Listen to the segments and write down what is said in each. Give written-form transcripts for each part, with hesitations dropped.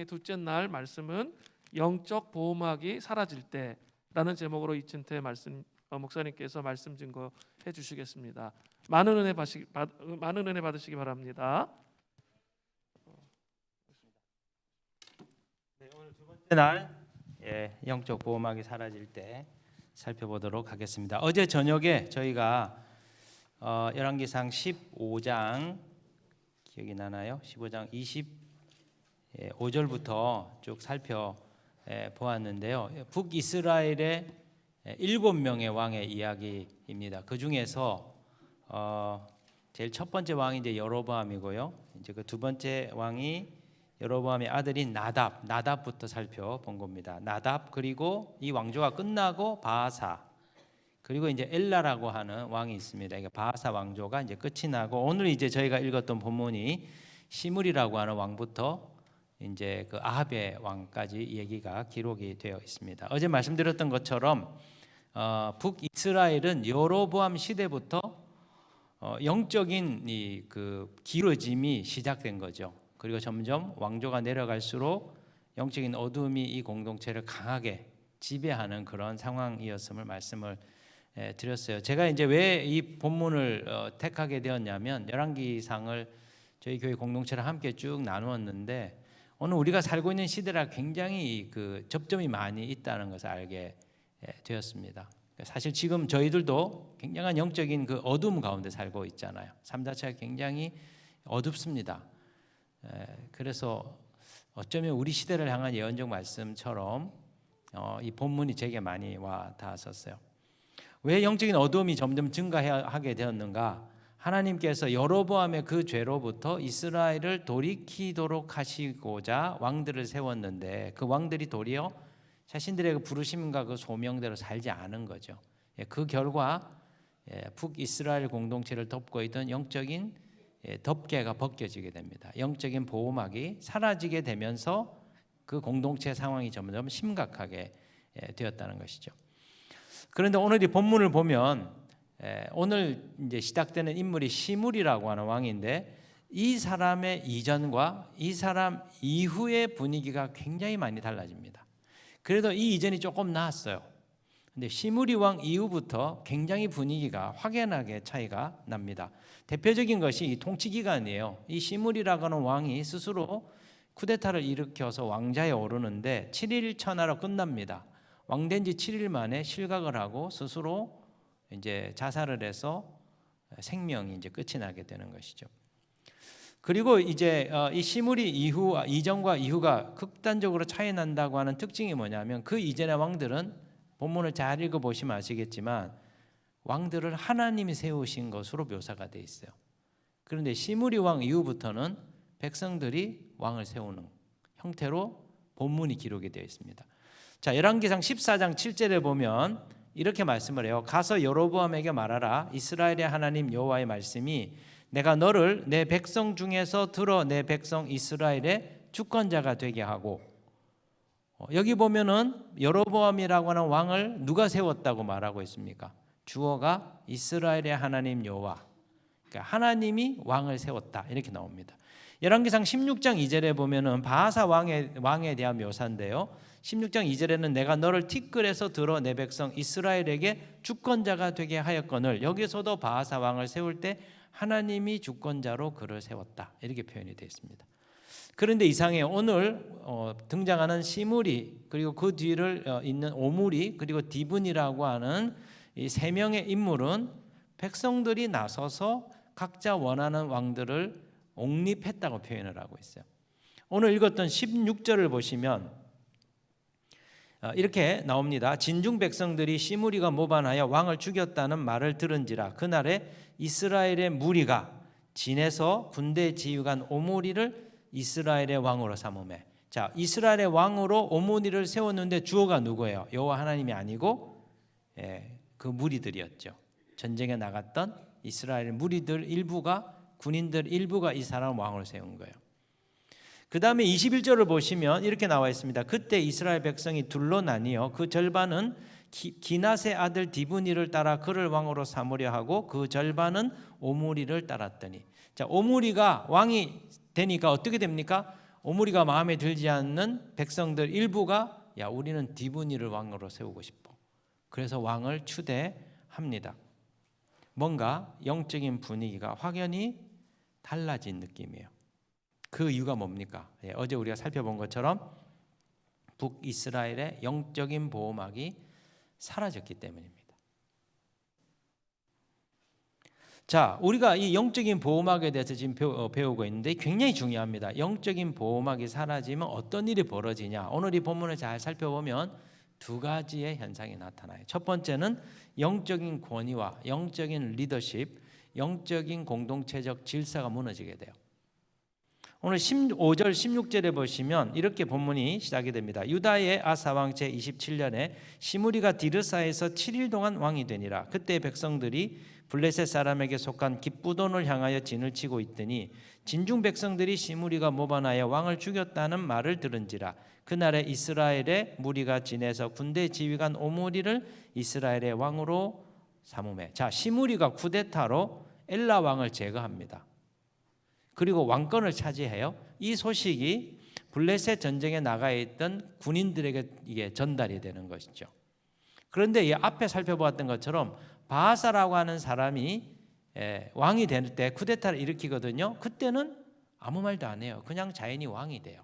성경의 둘째 날 말씀은 영적 보호막이 사라질 때라는 제목으로 이춘태 목사님께서 말씀 증거해 주시겠습니다. 많은 은혜 받으시기 바랍니다. 네, 오늘 두 번째 날 영적 보호막이 사라질 때 살펴보도록 하겠습니다. 어제 저녁에 저희가 열왕기상 15장 기억이 나나요? 15장 25절부터 쭉 살펴보았는데요. 북이스라엘의 7명의 왕의 이야기입니다. 그 중에서 제일 첫 번째 왕이 이제 여로보암이고요. 이제 그 두 번째 왕이 여로보암의 아들인 나답부터 살펴본 겁니다. 나답, 그리고 이 왕조가 끝나고 바하사, 그리고 이제 엘라라고 하는 왕이 있습니다. 그러니까 바하사 왕조가 이제 끝이 나고, 오늘 이제 저희가 읽었던 본문이 시므리라고 하는 왕부터 이제 그 아합의 왕까지 얘기가 기록이 되어 있습니다. 어제 말씀드렸던 것처럼 북이스라엘은 여로보암 시대부터 영적인 그 기울어짐이 시작된 거죠. 그리고 점점 왕조가 내려갈수록 영적인 어둠이 이 공동체를 강하게 지배하는 그런 상황이었음을 말씀을 드렸어요. 제가 이제 왜 이 본문을 택하게 되었냐면, 열왕기상을 저희 교회 공동체랑 함께 쭉 나누었는데, 오늘 우리가 살고 있는 시대랑 굉장히 그 접점이 많이 있다는 것을 알게 되었습니다. 사실 지금 저희들도 굉장한 영적인 그 어둠 가운데 살고 있잖아요. 삶 자체가 굉장히 어둡습니다. 그래서 어쩌면 우리 시대를 향한 예언적 말씀처럼 이 본문이 제게 많이 와 닿았었어요. 왜 영적인 어두움이 점점 증가하게 되었는가? 하나님께서 여로보암의 그 죄로부터 이스라엘을 돌이키도록 하시고자 왕들을 세웠는데, 그 왕들이 도리어 자신들의 그 부르심과 그 소명대로 살지 않은 거죠. 그 결과 북이스라엘 공동체를 덮고 있던 영적인 덮개가 벗겨지게 됩니다. 영적인 보호막이 사라지게 되면서 그 공동체 상황이 점점 심각하게 되었다는 것이죠. 그런데 오늘 이 본문을 보면 오늘 이제 시작되는 인물이 시므리라고 하는 왕인데, 이 사람의 이전과 이 사람 이후의 분위기가 굉장히 많이 달라집니다. 그래도 이 이전이 조금 나았어요. 근데 시므리 왕 이후부터 굉장히 분위기가 확연하게 차이가 납니다. 대표적인 것이 이 통치 기간이에요. 이 시므리라고 하는 왕이 스스로 쿠데타를 일으켜서 왕자에 오르는데 7일 천하로 끝납니다. 왕된 지 7일 만에 실각을 하고 스스로 이제 자살을 해서 생명이 이제 끝이 나게 되는 것이죠. 그리고 이제 이 시므리 이전과 이후가 극단적으로 차이 난다고 하는 특징이 뭐냐면, 그 이전의 왕들은 본문을 잘 읽어보시면 아시겠지만 왕들을 하나님이 세우신 것으로 묘사가 되어 있어요. 그런데 시므리 왕 이후부터는 백성들이 왕을 세우는 형태로 본문이 기록이 되어 있습니다. 자, 열왕기상 14장 7절에 보면 이렇게 말씀을 해요. 가서 여로보암에게 말하라. 이스라엘의 하나님 여호와의 말씀이 내가 너를 내 백성 중에서 들어 내 백성 이스라엘의 주권자가 되게 하고, 여기 보면은 여로보암이라고 하는 왕을 누가 세웠다고 말하고 있습니까? 주어가 이스라엘의 하나님 여호와, 그러니까 하나님이 왕을 세웠다 이렇게 나옵니다. 열왕기상 16장 2절에 보면은 바하사 왕에 대한 묘사인데요. 16장 2절에는 내가 너를 티끌에서 들어 내 백성 이스라엘에게 주권자가 되게 하였거늘, 여기서도 바하사 왕을 세울 때 하나님이 주권자로 그를 세웠다 이렇게 표현이 되어 있습니다. 그런데 이상해요. 오늘 등장하는 시므리, 그리고 그 뒤를 잇는 오므리, 그리고 디분이라고 하는 이 세 명의 인물은 백성들이 나서서 각자 원하는 왕들을 옹립했다고 표현을 하고 있어요. 오늘 읽었던 16절을 보시면 이렇게 나옵니다. 진중 백성들이 시므리가 모반하여 왕을 죽였다는 말을 들은지라 그날에 이스라엘의 무리가 진에서 군대 지휘관 오므리를 이스라엘의 왕으로 삼으매. 자, 이스라엘의 왕으로 오므리를 세웠는데 주어가 누구예요? 여호와 하나님이 아니고 그 무리들이었죠. 전쟁에 나갔던 이스라엘 무리들 일부가, 군인들 일부가 이 사람 왕으로 세운 거예요. 그 다음에 21절을 보시면 이렇게 나와 있습니다. 그때 이스라엘 백성이 둘로 나뉘어 그 절반은 기낫의 아들 디브니를 따라 그를 왕으로 삼으려 하고 그 절반은 오므리를 따랐더니, 자, 오므리가 왕이 되니까 어떻게 됩니까? 오므리가 마음에 들지 않는 백성들 일부가 야 우리는 디브니를 왕으로 세우고 싶어. 그래서 왕을 추대합니다. 뭔가 영적인 분위기가 확연히 달라진 느낌이에요. 그 이유가 뭡니까? 어제 우리가 살펴본 것처럼 북이스라엘의 영적인 보호막이 사라졌기 때문입니다. 자, 우리가 이 영적인 보호막에 대해서 지금 배우고 있는데 굉장히 중요합니다. 영적인 보호막이 사라지면 어떤 일이 벌어지냐? 오늘 이 본문을 잘 살펴보면 두 가지의 현상이 나타나요. 첫 번째는 영적인 권위와 영적인 리더십, 영적인 공동체적 질서가 무너지게 돼요. 오늘 5절 16절에 보시면 이렇게 본문이 시작이 됩니다. 유다의 아사 왕 제27년에 시므리가 디르사에서 7일 동안 왕이 되니라. 그때 백성들이 블레셋 사람에게 속한 깁부돈을 향하여 진을 치고 있더니 진중 백성들이 시므리가 모반하여 왕을 죽였다는 말을 들은지라. 그날에 이스라엘의 무리가 진에서 군대 지휘관 오므리를 이스라엘의 왕으로 삼음해. 자, 시므리가 쿠데타로 엘라 왕을 제거합니다. 그리고 왕권을 차지해요. 이 소식이 블레셋 전쟁에 나가 있던 군인들에게 이게 전달이 되는 것이죠. 그런데 이 앞에 살펴보았던 것처럼 바하사라고 하는 사람이 왕이 될 때 쿠데타를 일으키거든요. 그때는 아무 말도 안 해요. 그냥 자연히 왕이 돼요.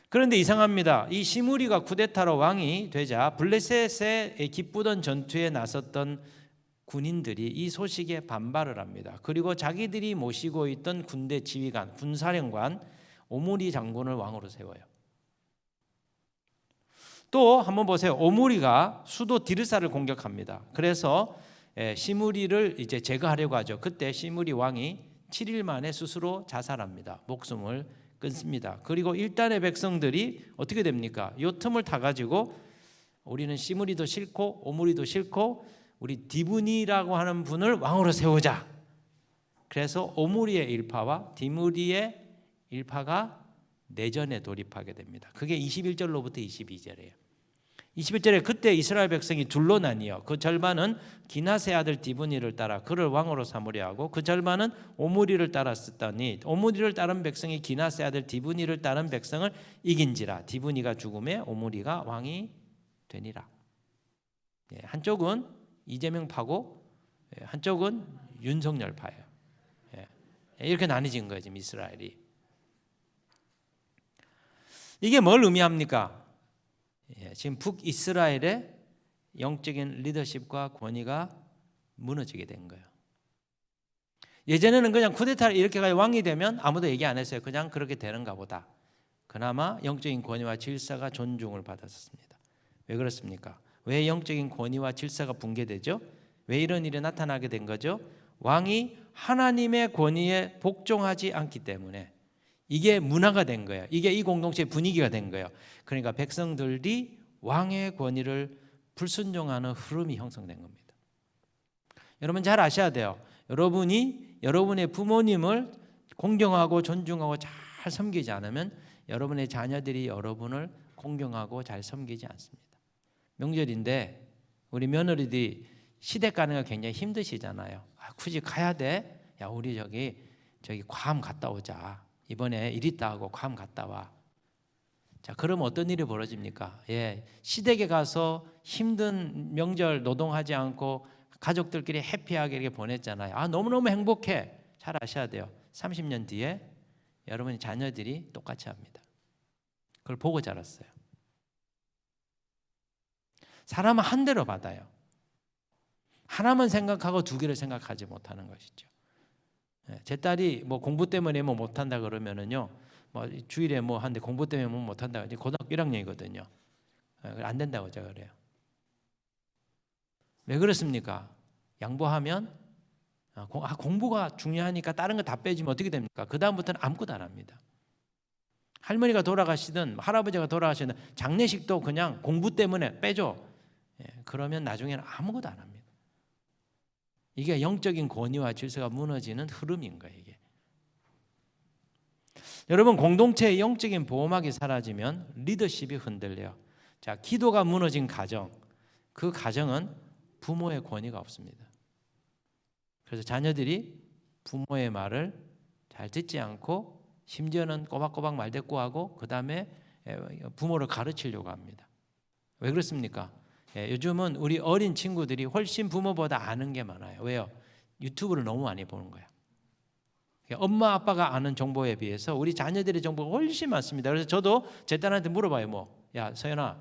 그런데 이상합니다. 이 시므리가 쿠데타로 왕이 되자 블레셋의 기쁘던 전투에 나섰던 군인들이 이 소식에 반발을 합니다. 그리고 자기들이 모시고 있던 군대 지휘관, 군사령관 오므리 장군을 왕으로 세워요. 또 한번 보세요. 오므리가 수도 디르사를 공격합니다. 그래서 시므리를 이제 제거하려고 하죠. 그때 시므리 왕이 7일 만에 스스로 자살합니다. 목숨을 끊습니다. 그리고 일단의 백성들이 어떻게 됩니까? 이 틈을 타 가지고 우리는 시므리도 싫고 오므리도 싫고 우리 디브니라고 하는 분을 왕으로 세우자. 그래서 오므리의 일파와 디므리의 일파가 내전에 돌입하게 됩니다. 그게 21절로부터 22절이에요. 21절에 그때 이스라엘 백성이 둘로 나뉘어 그 절반은 기낫의 아들 디브니를 따라 그를 왕으로 삼으려 하고 그 절반은 오므리를 따랐으니 오므리를 따른 백성이 기낫의 아들 디브니를 따른 백성을 이긴지라. 디브니가 죽음에 오므리가 왕이 되니라. 한쪽은 이재명 파고 한쪽은 윤석열 파예요. 이렇게 나뉘어진 거예요, 지금 이스라엘이. 이게 뭘 의미합니까? 지금 북이스라엘의 영적인 리더십과 권위가 무너지게 된 거예요. 예전에는 그냥 쿠데타를 이렇게 가지고 왕이 되면 아무도 얘기 안 했어요. 그냥 그렇게 되는가 보다. 그나마 영적인 권위와 질서가 존중을 받았습니다. 왜 그렇습니까? 왜 영적인 권위와 질서가 붕괴되죠? 왜 이런 일이 나타나게 된 거죠? 왕이 하나님의 권위에 복종하지 않기 때문에 이게 문화가 된 거예요. 이게 이 공동체의 분위기가 된 거예요. 그러니까 백성들이 왕의 권위를 불순종하는 흐름이 형성된 겁니다. 여러분 잘 아셔야 돼요. 여러분이 여러분의 부모님을 공경하고 존중하고 잘 섬기지 않으면 여러분의 자녀들이 여러분을 공경하고 잘 섬기지 않습니다. 명절인데 우리 며느리들이 시댁 가는 거 굉장히 힘드시잖아요. 굳이 가야 돼? 야 우리 저기 괌 갔다 오자. 이번에 일 있다 하고 괌 갔다 와. 자, 그러면 어떤 일이 벌어집니까? 시댁에 가서 힘든 명절 노동하지 않고 가족들끼리 해피하게 이렇게 보냈잖아요. 너무너무 행복해. 잘 아셔야 돼요. 30년 뒤에 여러분의 자녀들이 똑같이 합니다. 그걸 보고 자랐어요. 사람은 한 대로 받아요. 하나만 생각하고 두 개를 생각하지 못하는 것이죠. 제 딸이 뭐 공부 때문에 뭐 못한다 그러면은요, 뭐 주일에 뭐 한데 공부 때문에 뭐 못한다. 이제 고등학교 1학년이거든요. 안 된다고 제가 그래요. 왜 그렇습니까? 양보하면 공부가 중요하니까 다른 거 다 빼주면 어떻게 됩니까? 그 다음부터는 아무것도 안 합니다. 할머니가 돌아가시든 할아버지가 돌아가시든 장례식도 그냥 공부 때문에 빼줘. 그러면 나중에는 아무것도 안 합니다. 이게 영적인 권위와 질서가 무너지는 흐름인 거예요. 이게. 여러분 공동체의 영적인 보호막이 사라지면 리더십이 흔들려요. 자, 기도가 무너진 가정, 그 가정은 부모의 권위가 없습니다. 그래서 자녀들이 부모의 말을 잘 듣지 않고 심지어는 꼬박꼬박 말대꾸하고 그 다음에 부모를 가르치려고 합니다. 왜 그렇습니까? 요즘은 우리 어린 친구들이 훨씬 부모보다 아는 게 많아요. 왜요? 유튜브를 너무 많이 보는 거예요. 엄마 아빠가 아는 정보에 비해서 우리 자녀들의 정보가 훨씬 많습니다. 그래서 저도 제 딸한테 물어봐요. 야 서연아,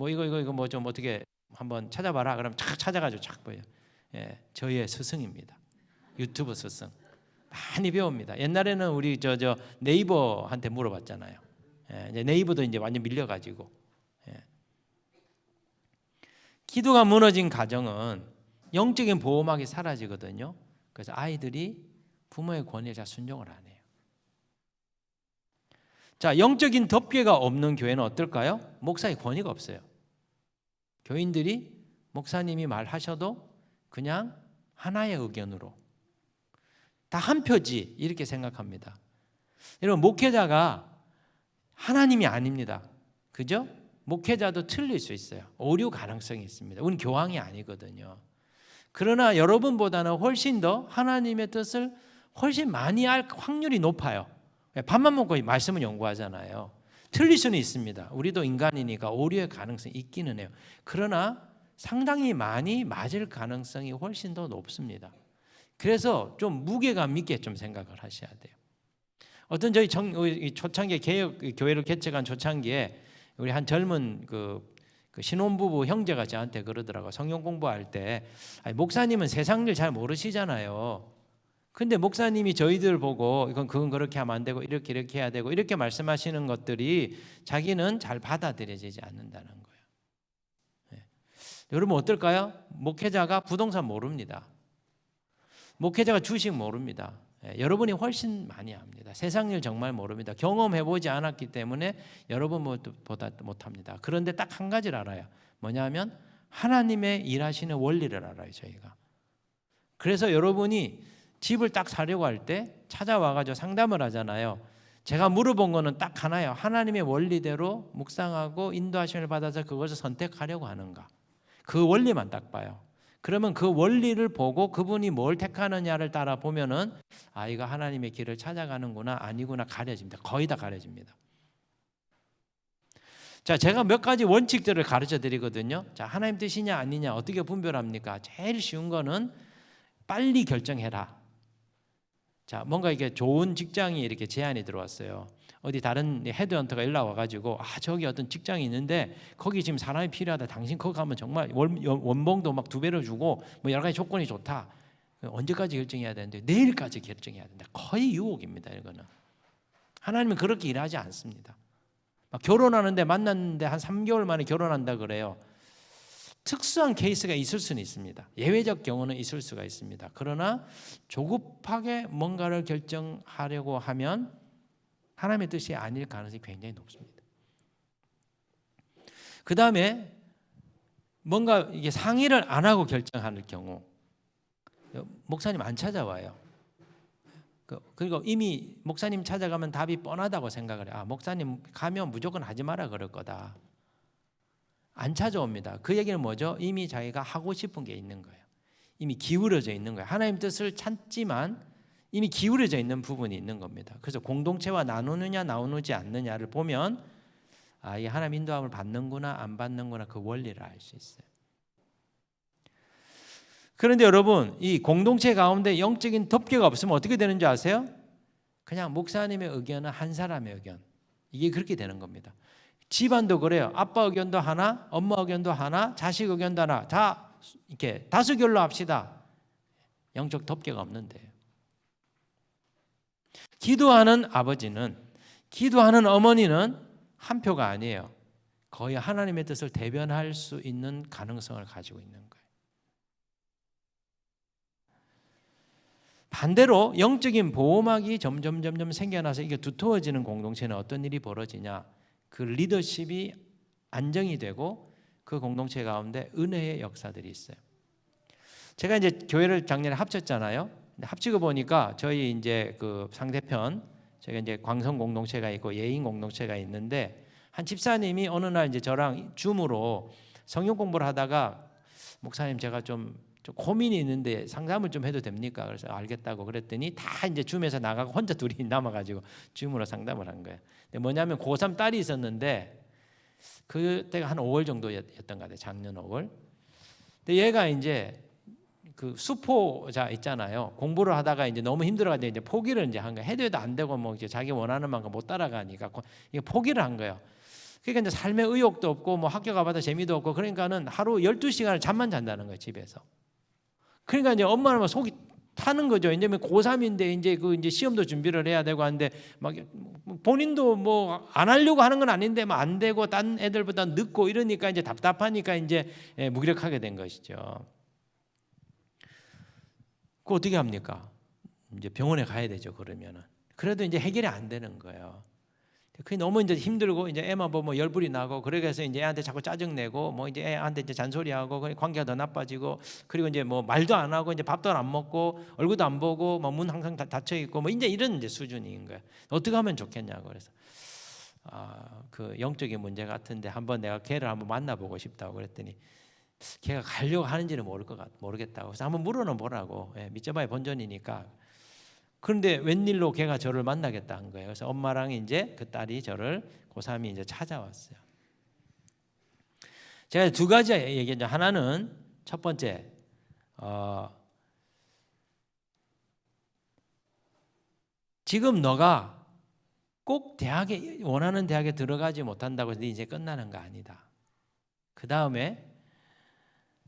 이거 뭐 좀 어떻게 한번 찾아봐라. 그럼 착 찾아가지고 착 보여요. 저희의 스승입니다. 유튜브 스승. 많이 배웁니다. 옛날에는 우리 저 네이버한테 물어봤잖아요. 이제 네이버도 이제 완전 밀려가지고. 기도가 무너진 가정은 영적인 보호막이 사라지거든요. 그래서 아이들이 부모의 권위에 잘 순종을 안 해요. 자, 영적인 덮개가 없는 교회는 어떨까요? 목사의 권위가 없어요. 교인들이 목사님이 말하셔도 그냥 하나의 의견으로 다 한 표지 이렇게 생각합니다. 여러분, 목회자가 하나님이 아닙니다. 그죠? 목회자도 틀릴 수 있어요. 오류 가능성이 있습니다. 우리는 교황이 아니거든요. 그러나 여러분보다는 훨씬 더 하나님의 뜻을 훨씬 많이 알 확률이 높아요. 밥만 먹고 말씀을 연구하잖아요. 틀릴 수는 있습니다. 우리도 인간이니까 오류의 가능성이 있기는 해요. 그러나 상당히 많이 맞을 가능성이 훨씬 더 높습니다. 그래서 좀 무게감 있게 좀 생각을 하셔야 돼요. 어떤 저희 초창기에 개혁 교회를 개척한 초창기에 우리 한 젊은 그 신혼부부 형제가 저한테 그러더라고요. 성경 공부할 때 목사님은 세상 일 잘 모르시잖아요. 근데 목사님이 저희들 보고 그건 그렇게 하면 안 되고 이렇게 해야 되고 이렇게 말씀하시는 것들이 자기는 잘 받아들여지지 않는다는 거예요. 여러분 어떨까요? 목회자가 부동산 모릅니다. 목회자가 주식 모릅니다. 여러분이 훨씬 많이 압니다. 세상 일 정말 모릅니다. 경험해보지 않았기 때문에 여러분보다 못합니다. 그런데 딱 한 가지를 알아요. 뭐냐면 하나님의 일하시는 원리를 알아요. 저희가. 그래서 여러분이 집을 딱 사려고 할 때 찾아와가지고 상담을 하잖아요. 제가 물어본 거는 딱 하나예요. 하나님의 원리대로 묵상하고 인도하심을 받아서 그것을 선택하려고 하는가. 그 원리만 딱 봐요. 그러면 그 원리를 보고 그분이 뭘 택하느냐를 따라 보면은 이거 하나님의 길을 찾아가는구나 아니구나 가려집니다. 거의 다 가려집니다. 자, 제가 몇 가지 원칙들을 가르쳐 드리거든요. 자, 하나님 뜻이냐 아니냐 어떻게 분별합니까? 제일 쉬운 거는 빨리 결정해라. 자, 뭔가 이게 좋은 직장이 이렇게 제안이 들어왔어요. 어디 다른 헤드헌터가 연락 와가지고 저기 어떤 직장이 있는데 거기 지금 사람이 필요하다. 당신 거기 가면 정말 원봉도 막 2배로 주고 뭐 여러 가지 조건이 좋다. 언제까지 결정해야 되는데 내일까지 결정해야 된다. 거의 유혹입니다. 이거는 하나님은 그렇게 일하지 않습니다. 막 결혼하는데 만났는데 한 3개월 만에 결혼한다 그래요. 특수한 케이스가 있을 수는 있습니다. 예외적 경우는 있을 수가 있습니다. 그러나 조급하게 뭔가를 결정하려고 하면 하나님의 뜻이 아닐 가능성이 굉장히 높습니다. 그 다음에 뭔가 이게 상의를 안 하고 결정하는 경우 목사님 안 찾아와요. 그리고 이미 목사님 찾아가면 답이 뻔하다고 생각을 해요. 목사님 가면 무조건 하지 마라 그럴 거다. 안 찾아옵니다. 그 얘기는 뭐죠? 이미 자기가 하고 싶은 게 있는 거예요. 이미 기울어져 있는 거예요. 하나님 뜻을 찾지만 이미 기울어져 있는 부분이 있는 겁니다. 그래서 공동체와 나누느냐 나누지 않느냐를 보면 이 하나님 인도함을 받는구나 안 받는구나 그 원리를 알 수 있어요. 그런데 여러분 이 공동체 가운데 영적인 덮개가 없으면 어떻게 되는지 아세요? 그냥 목사님의 의견은 한 사람의 의견. 이게 그렇게 되는 겁니다. 집안도 그래요. 아빠 의견도 하나, 엄마 의견도 하나, 자식 의견도 하나. 다 이렇게 다수결로 합시다. 영적 덮개가 없는데요. 기도하는 아버지는, 기도하는 어머니는 한 표가 아니에요. 거의 하나님의 뜻을 대변할 수 있는 가능성을 가지고 있는 거예요. 반대로 영적인 보호막이 점점 생겨나서 이게 두터워지는 공동체는 어떤 일이 벌어지냐? 그 리더십이 안정이 되고 그 공동체 가운데 은혜의 역사들이 있어요. 제가 이제 교회를 작년에 합쳤잖아요. 합치고 보니까 저희 이제 그 상대편 제가 이제 광성 공동체가 있고 예인 공동체가 있는데 한 집사님이 어느 날 이제 저랑 줌으로 성경 공부를 하다가 목사님 제가 좀 좀 고민이 있는데 상담을 좀 해도 됩니까? 그래서 알겠다고 그랬더니 다 이제 줌에서 나가고 혼자 둘이 남아가지고 줌으로 상담을 한 거예요. 근데 뭐냐면 고3 딸이 있었는데 그때가 한 5월 정도였던 것 같아요. 작년 5월. 근데 얘가 이제 그 수포자 있잖아요. 공부를 하다가 이제 너무 힘들어가지고 이제 포기를 이제 한 거예요. 해도 해도 안 되고 뭐 이제 자기 원하는 만큼 못 따라가니까 이게 포기를 한 거예요. 그러니까 이제 삶의 의욕도 없고 뭐 학교 가봐도 재미도 없고 그러니까는 하루 12시간을 잠만 잔다는 거예요, 집에서. 그러니까 이제 엄마는 막 속이 타는 거죠. 이제 고3인데 이제 그 이제 시험도 준비를 해야 되고 하는데 막 본인도 뭐 안 하려고 하는 건 아닌데 막 안 되고 딴 애들보다 늦고 이러니까 이제 답답하니까 이제 무기력하게 된 것이죠. 그 어떻게 합니까? 이제 병원에 가야 되죠. 그러면은 그래도 이제 해결이 안 되는 거예요. 그게 너무 이제 힘들고 이제 애만 보면 열불이 나고 그래서 이제 애한테 자꾸 짜증 내고 뭐 이제 애한테 이제 잔소리하고 관계가 더 나빠지고 그리고 이제 뭐 말도 안 하고 이제 밥도 안 먹고 얼굴도 안 보고 뭐 문 항상 닫혀 있고 뭐 이제 이런 이제 수준인 거예요. 어떻게 하면 좋겠냐고 그래서 그 영적인 문제 같은데 한번 내가 걔를 한번 만나보고 싶다고 그랬더니 걔가 가려고 하는지는 모르겠다고 그래서 한번 물어는 보라고. 믿져봐야 본전이니까. 그런데 웬일로 걔가 저를 만나겠다 한 거예요. 그래서 엄마랑 이제 그 딸이 저를 고3이 이제 찾아왔어요. 제가 두 가지 얘기했죠. 하나는 첫 번째 지금 너가 꼭 대학에 원하는 대학에 들어가지 못한다고 해서 이제 끝나는 거 아니다. 그 다음에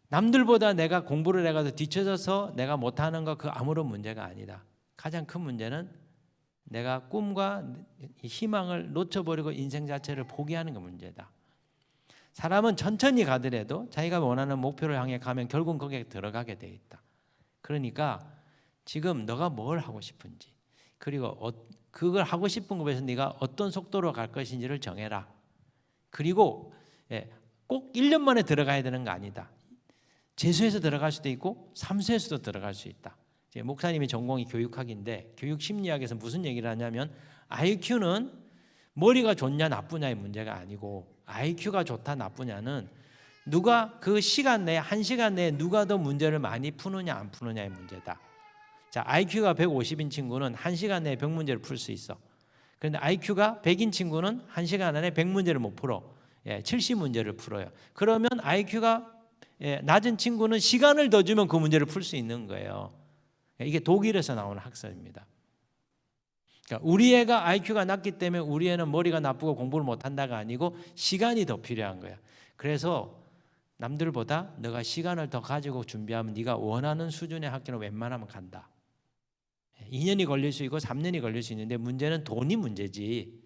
남들보다 내가 공부를 해가지고 뒤쳐져서 내가 못하는 거 그 아무런 문제가 아니다. 가장 큰 문제는 내가 꿈과 희망을 놓쳐버리고 인생 자체를 포기하는 게 문제다. 사람은 천천히 가더라도 자기가 원하는 목표를 향해 가면 결국 거기에 들어가게 돼 있다. 그러니까 지금 너가 뭘 하고 싶은지 그리고 그걸 하고 싶은 것에서 네가 어떤 속도로 갈 것인지를 정해라. 그리고 꼭 1년 만에 들어가야 되는 거 아니다. 재수해서 들어갈 수도 있고 삼수해서도 들어갈 수 있다. 목사님이 전공이 교육학인데 교육심리학에서 무슨 얘기를 하냐면 IQ는 머리가 좋냐 나쁘냐의 문제가 아니고 IQ가 좋다 나쁘냐는 누가 그 시간 내에 1시간 내에 누가 더 문제를 많이 푸느냐 안 푸느냐의 문제다. 자, IQ가 150인 친구는 1시간 내에 100문제를 풀 수 있어. 그런데 IQ가 100인 친구는 1시간 안에 100문제를 못 풀어. 70문제를 풀어요. 그러면 IQ가 낮은 친구는 시간을 더 주면 그 문제를 풀 수 있는 거예요. 이게 독일에서 나오는 학설입니다. 그러니까 우리 애가 IQ가 낮기 때문에 우리 애는 머리가 나쁘고 공부를 못한다가 아니고 시간이 더 필요한 거야. 그래서 남들보다 너가 시간을 더 가지고 준비하면 네가 원하는 수준의 학교는 웬만하면 간다. 2년이 걸릴 수 있고 3년이 걸릴 수 있는데 문제는 돈이 문제지.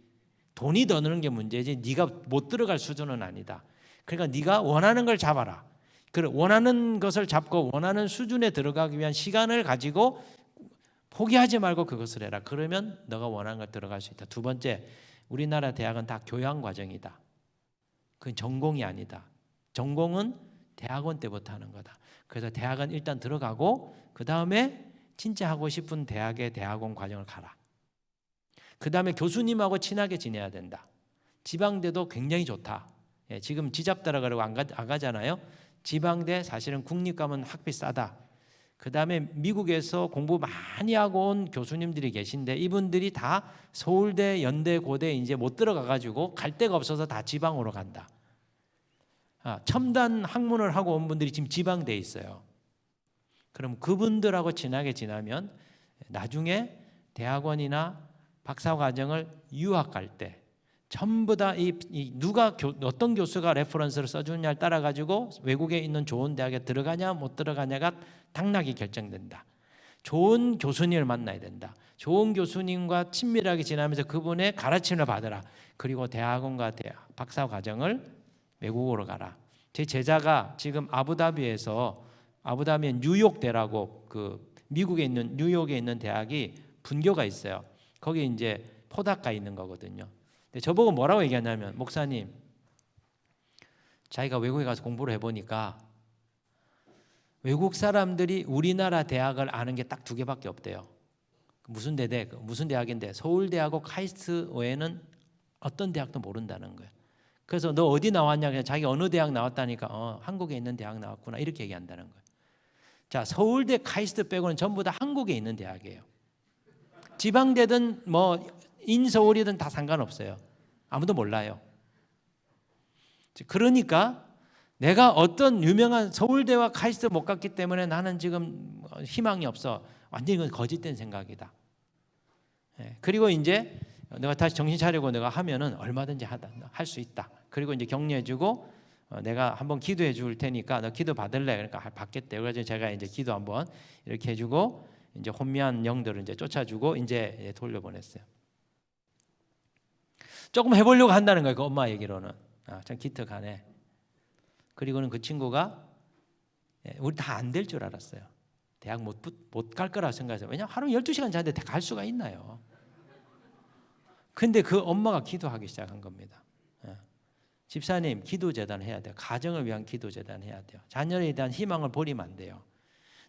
돈이 더 느는 게 문제지 네가 못 들어갈 수준은 아니다. 그러니까 네가 원하는 걸 잡아라. 원하는 것을 잡고 원하는 수준에 들어가기 위한 시간을 가지고 포기하지 말고 그것을 해라. 그러면 너가 원하는 걸 들어갈 수 있다. 두 번째, 우리나라 대학은 다 교양 과정이다. 그건 전공이 아니다. 전공은 대학원 때부터 하는 거다. 그래서 대학은 일단 들어가고 그 다음에 진짜 하고 싶은 대학의 대학원 과정을 가라. 그 다음에 교수님하고 친하게 지내야 된다. 지방대도 굉장히 좋다. 지금 지잡다라 그러고 안 가잖아요. 지방대 사실은 국립 가면 학비 싸다. 그 다음에 미국에서 공부 많이 하고 온 교수님들이 계신데 이분들이 다 서울대, 연대, 고대 이제 못 들어가 가지고 갈 데가 없어서 다 지방으로 간다. 첨단 학문을 하고 온 분들이 지금 지방대에 있어요. 그럼 그분들하고 친하게 지나면 나중에 대학원이나 박사과정을 유학 갈 때 전부 다 누가 어떤 교수가 레퍼런스를 써주느냐를 따라 가지고 외국에 있는 좋은 대학에 들어가냐 못 들어가냐가 당락이 결정된다. 좋은 교수님을 만나야 된다. 좋은 교수님과 친밀하게 지나면서 그분의 가르침을 받으라. 그리고 대학원과 박사 과정을 외국으로 가라. 제 제자가 지금 아부다비의 뉴욕대라고 그 미국에 있는 뉴욕에 있는 대학이 분교가 있어요. 거기 이제 포닥가 있는 거거든요. 근데 저보고 뭐라고 얘기하냐면 목사님, 자기가 외국에 가서 공부를 해보니까 외국 사람들이 우리나라 대학을 아는 게 딱 2개밖에 없대요. 무슨 대학인데 서울대하고 카이스트 외에는 어떤 대학도 모른다는 거예요. 그래서 너 어디 나왔냐? 그냥 자기 어느 대학 나왔다니까 한국에 있는 대학 나왔구나 이렇게 얘기한다는 거예요. 자, 서울대 카이스트 빼고는 전부 다 한국에 있는 대학이에요. 지방대든 뭐 인서울이든 다 상관없어요. 아무도 몰라요. 그러니까 내가 어떤 유명한 서울대와 카이스트 못 갔기 때문에 나는 지금 희망이 없어. 완전히 이건 거짓된 생각이다. 그리고 이제 내가 다시 정신 차리고 내가 하면은 얼마든지 할 수 있다. 그리고 이제 격려해주고 내가 한번 기도해 줄 테니까 너 기도 받을래? 그러니까 받겠대. 그래서 제가 이제 기도 한번 이렇게 해주고 이제 혼미한 영들을 이제 쫓아주고 이제 돌려보냈어요. 조금 해보려고 한다는 거예요. 그 엄마 얘기로는. 참 기특하네. 그리고는 그 친구가 우리 다 안 될 줄 알았어요. 대학 못 갈 거라고 생각해서. 왜냐하면 하루 12시간 자는데 갈 수가 있나요? 근데 그 엄마가 기도하기 시작한 겁니다. 집사님, 기도재단 해야 돼요. 가정을 위한 기도재단 해야 돼요. 자녀에 대한 희망을 버리면 안 돼요.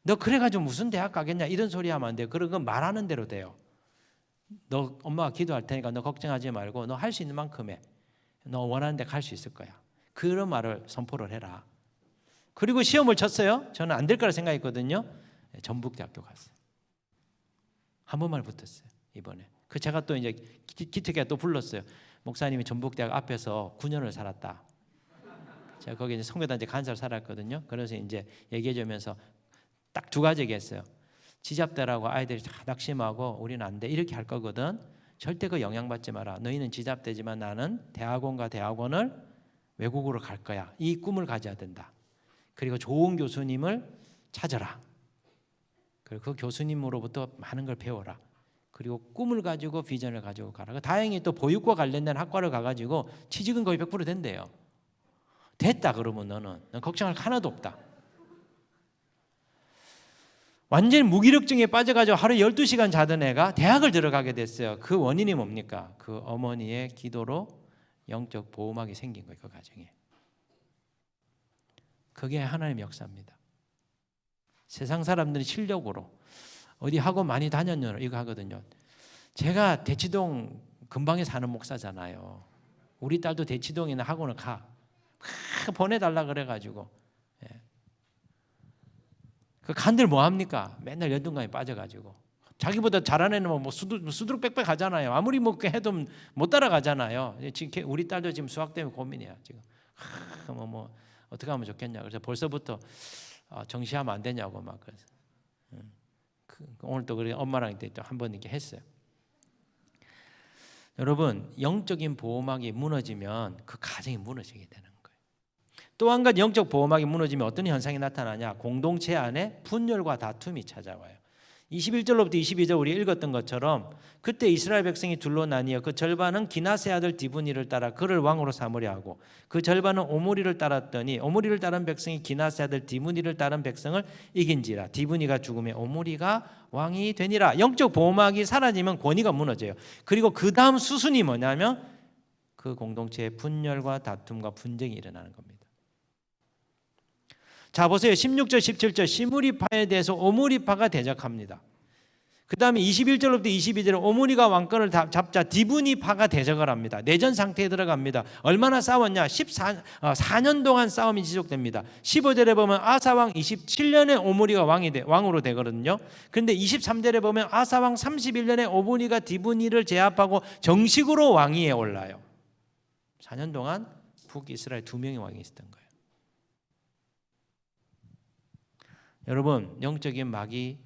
너 그래가지고 무슨 대학 가겠냐 이런 소리 하면 안 돼요. 그런 건 말하는 대로 돼요. 너 엄마가 기도할 테니까 너 걱정하지 말고 너 할 수 있는 만큼 해. 너 원하는 데 갈 수 있을 거야. 그런 말을 선포를 해라. 그리고 시험을 쳤어요. 저는 안 될 거라 생각했거든요. 전북대학교 갔어요. 한 번만 붙었어요. 이번에. 그 제가 또 이제 기특하게 또 불렀어요. 목사님이 전북대학 앞에서 9년을 살았다. 제가 거기 이제 성교단지 간사로 살았거든요. 그래서 이제 얘기해 주면서 딱 두 가지 얘기했어요. 지잡대라고 아이들이 다 낙심하고 우리는 안 돼. 이렇게 할 거거든. 절대 그 영향받지 마라. 너희는 지잡대지만 나는 대학원과 대학원을 외국으로 갈 거야. 이 꿈을 가져야 된다. 그리고 좋은 교수님을 찾아라. 그리고 그 교수님으로부터 많은 걸 배워라. 그리고 꿈을 가지고 비전을 가지고 가라. 다행히 또 보육과 관련된 학과를 가가지고 취직은 거의 100% 된대요. 됐다 그러면 넌 걱정할 하나도 없다. 완전히 무기력증에 빠져가지고 하루 12시간 자던 애가 대학을 들어가게 됐어요. 그 원인이 뭡니까? 그 어머니의 기도로 영적 보호막이 생긴 거예요. 그 가정에. 그게 하나님의 역사입니다. 세상 사람들이 실력으로 어디 학원 많이 다녔냐 이거 하거든요. 제가 대치동 근방에 사는 목사잖아요. 우리 딸도 대치동에 있는 학원을 보내달라 그래가지고 그 간들 뭐 합니까? 맨날 연등강에 빠져가지고 자기보다 잘하는 애는 뭐 수두룩 빽빽 하잖아요. 아무리 뭐 해도 못 따라가잖아요. 지금 우리 딸도 지금 수학 때문에 고민이야. 지금 뭐 어떻게 하면 좋겠냐. 그래서 벌써부터 정시하면 안 되냐고 막 그래서 오늘 또 그래 엄마랑 또 한번 이렇게 했어요. 여러분 영적인 보호막이 무너지면 그 가정이 무너지게 되는 거예요. 또 한 가지 영적 보호막이 무너지면 어떤 현상이 나타나냐? 공동체 안에 분열과 다툼이 찾아와요. 21절로부터 22절 우리 읽었던 것처럼 그때 이스라엘 백성이 둘로 나뉘어 그 절반은 기나세 아들 디브니를 따라 그를 왕으로 삼으려 하고 그 절반은 오므리를 따랐더니 오므리를 따른 백성이 기나세 아들 디브니를 따른 백성을 이긴지라. 디브니가 죽음에 오므리가 왕이 되니라. 영적 보호막이 사라지면 권위가 무너져요. 그리고 그 다음 수순이 뭐냐면 그 공동체의 분열과 다툼과 분쟁이 일어나는 겁니다. 자 보세요. 16절 17절 시므리파에 대해서 오므리파가 대적합니다. 그 다음에 21절부터 22절에 오므리가 왕권을 잡자 디브니파가 대적을 합니다. 내전 상태에 들어갑니다. 얼마나 싸웠냐? 4년 동안 싸움이 지속됩니다. 15절에 보면 아사왕 27년에 오므리가 왕으로 되거든요. 그런데 23절에 보면 아사왕 31년에 오므리가 디브니를 제압하고 정식으로 왕위에 올라요. 4년 동안 북이스라엘 2명의 왕이 있었던 거예요. 여러분 영적인 막이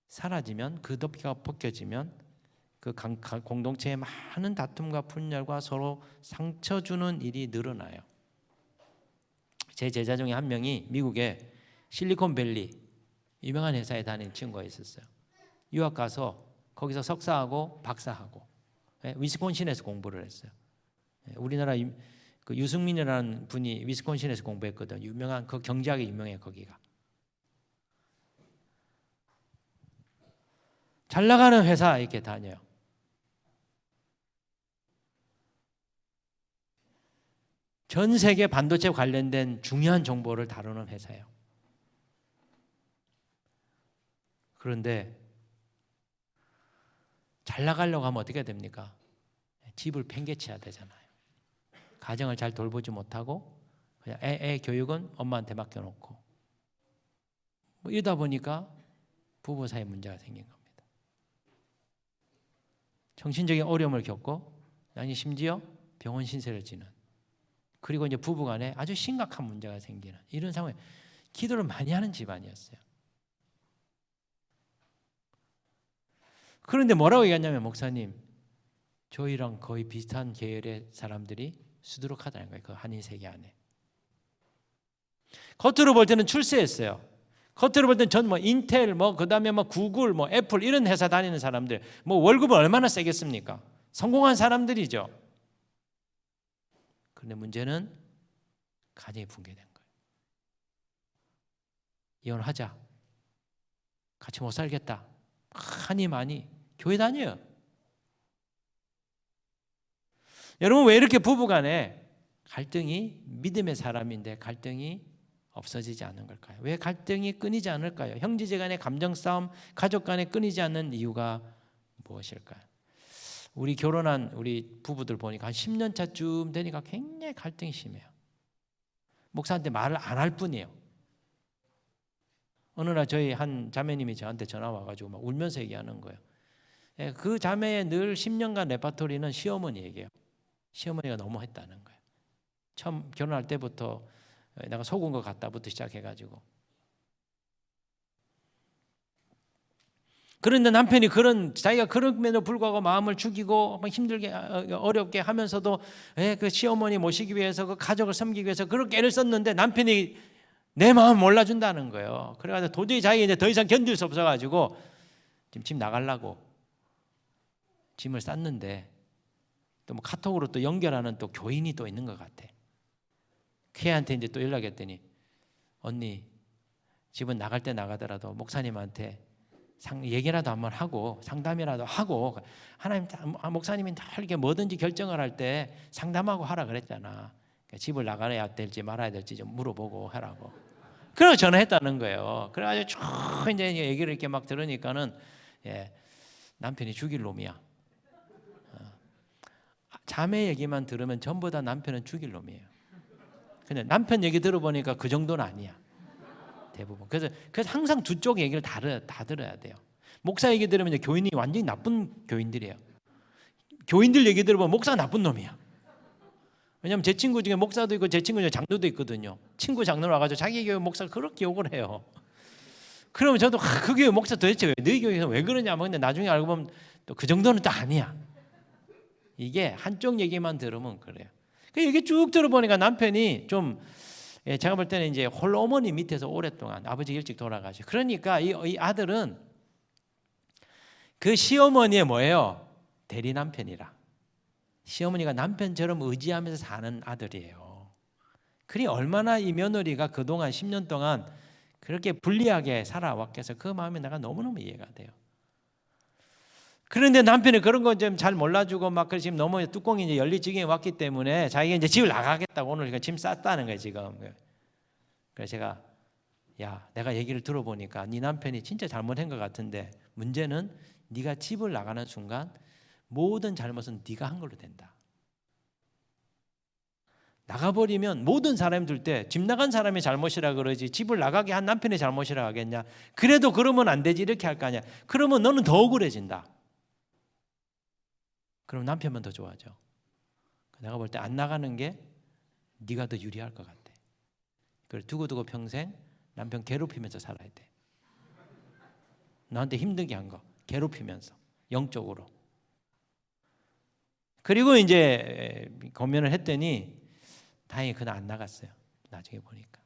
사라지면 그 덮개가 벗겨지면 그 공동체에 많은 다툼과 분열과 서로 상처 주는 일이 늘어나요. 제 제자 중에 한 명이 미국의 실리콘밸리 유명한 회사에 다니는 친구가 있었어요. 유학 가서 거기서 석사하고 박사하고 위스콘신에서 공부를 했어요. 우리나라 그 유승민이라는 분이 위스콘신에서 공부했거든. 유명한 그 경제학이 유명해요. 거기가. 잘 나가는 회사 이렇게 다녀요. 전 세계 반도체 관련된 중요한 정보를 다루는 회사예요. 그런데 잘 나가려고 하면 어떻게 됩니까? 집을 팽개쳐야 되잖아요. 가정을 잘 돌보지 못하고 그냥 애 교육은 엄마한테 맡겨놓고 뭐 이러다 보니까 부부 사이에 문제가 생긴 겁니다. 정신적인 어려움을 겪고 아니 심지어 병원 신세를 지는, 그리고 이제 부부간에 아주 심각한 문제가 생기는 이런 상황에 기도를 많이 하는 집안이었어요. 그런데 뭐라고 얘기했냐면, 목사님, 저희랑 거의 비슷한 계열의 사람들이 수두룩하다는 거예요. 그 한인 세계 안에. 겉으로 볼 때는 출세했어요. 겉으로 볼 때는 전 뭐 인텔, 뭐 그다음에 뭐 구글, 뭐 애플 이런 회사 다니는 사람들, 뭐 월급은 얼마나 세겠습니까? 성공한 사람들이죠. 그런데 문제는 가정이 붕괴된 거예요. 이혼하자. 같이 못 살겠다. 하니 많이 교회 다녀요. 여러분, 왜 이렇게 부부간에 갈등이, 믿음의 사람인데 갈등이 없어지지 않는 걸까요? 왜 갈등이 끊이지 않을까요? 형제제 간의 감정 싸움, 가족 간에 끊이지 않는 이유가 무엇일까요? 우리 결혼한 우리 부부들 보니까 한 10년 차쯤 되니까 굉장히 갈등이 심해요. 목사한테 말을 안 할 뿐이에요. 어느 날 저희 한 자매님이 저한테 전화 와가지고 막 울면서 얘기하는 거예요. 그 자매의 늘 10년간 레파토리는 시어머니 얘기예요. 시어머니가 너무 했다는 거예요. 처음 결혼할 때부터 내가 속은 것 같다부터 시작해가지고. 그런데 남편이 자기가 그럼에도 불구하고 마음을 죽이고 힘들게 어렵게 하면서도 그 시어머니 모시기 위해서, 그 가족을 섬기기 위해서 그렇게 애를 썼는데 남편이 내 마음 몰라준다는 거예요. 그래가지고 도저히 자기가 이제 더 이상 견딜 수 없어가지고 지금 집 나가려고 짐을 쌌는데, 또 뭐 카톡으로 또 연결하는 또 교인이 또 있는 것 같아. 걔한테 이제 또 연락했더니, 언니, 집은 나갈 때 나가더라도 목사님한테 얘기라도 한번 하고 상담이라도 하고, 하나님, 목사님이 다 이렇게 뭐든지 결정을 할 때 상담하고 하라 그랬잖아. 그러니까 집을 나가야 될지 말아야 될지 좀 물어보고 하라고. 그래서 전화했다는 거예요. 그래가지고 쭉 이제 얘기를 이렇게 막 들으니까는 남편이 죽일 놈이야. 자매 얘기만 들으면 전부 다 남편은 죽일 놈이에요. 근데 남편 얘기 들어보니까 그 정도는 아니야. 대부분. 그래서 항상 두 쪽 얘기를 다 들어야 돼요. 목사 얘기 들으면 이제 교인이 완전히 나쁜 교인들이에요. 교인들 얘기 들어보면 목사가 나쁜 놈이야. 왜냐하면 제 친구 중에 목사도 있고 제 친구 중에 장로도 있거든요. 친구 장로로 와가지고 자기 교회 목사를 그렇게 욕을 해요. 그러면 저도 그 교회 목사 도대체 너희 교회에서 왜 그러냐. 근데 나중에 알고 보면 또 그 정도는 또 아니야. 이게 한쪽 얘기만 들으면 그래요. 이게 쭉 들어보니까 남편이 좀, 제가 볼 때는 이제 홀로 어머니 밑에서 오랫동안, 아버지 일찍 돌아가시고, 그러니까 이 아들은 그 시어머니의 뭐예요? 대리 남편이라. 시어머니가 남편처럼 의지하면서 사는 아들이에요. 그리 얼마나 이 며느리가 그동안 10년 동안 그렇게 불리하게 살아왔겠어. 그 마음이 내가 너무너무 이해가 돼요. 그런데 남편이 그런 거 좀 잘 몰라주고 막 지금 너무 뚜껑이 이제 열릴 지경에 왔기 때문에 자기가 이제 집을 나가겠다고 오늘 짐 쌌다는 거예요 지금. 그래서 제가, 야, 내가 얘기를 들어보니까 네 남편이 진짜 잘못한 것 같은데, 문제는 네가 집을 나가는 순간 모든 잘못은 네가 한 걸로 된다. 나가버리면 모든 사람이 들 때 집 나간 사람이 잘못이라 그러지 집을 나가게 한 남편이 잘못이라 하겠냐. 그래도 그러면 안 되지 이렇게 할 거 아니야. 그러면 너는 더 억울해진다. 그럼 남편만 더 좋아져. 내가 볼 때 안 나가는 게 네가 더 유리할 것 같아. 그걸 두고두고 평생 남편 괴롭히면서 살아야 돼. 나한테 힘들게 한 거 괴롭히면서 영적으로. 그리고 이제 고민을 했더니 다행히 그날 안 나갔어요. 나중에 보니까.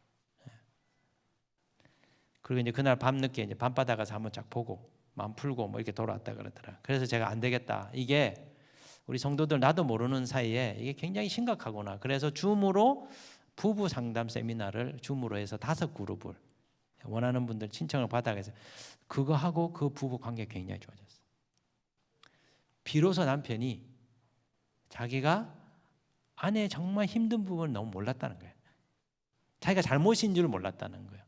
그리고 이제 그날 밤늦게 이제 밤바다 가서 한번 쫙 보고 마음 풀고 뭐 이렇게 돌아왔다 그러더라. 그래서 제가 안 되겠다. 이게 우리 성도들 나도 모르는 사이에 이게 굉장히 심각하구나. 그래서 줌으로 부부 상담 세미나를 줌으로 해서 5그룹을 원하는 분들 신청을 받아서 그거 하고 그 부부 관계 굉장히 좋아졌어요. 비로소 남편이 자기가 아내의 정말 힘든 부분을 너무 몰랐다는 거예요. 자기가 잘못인 줄 몰랐다는 거예요.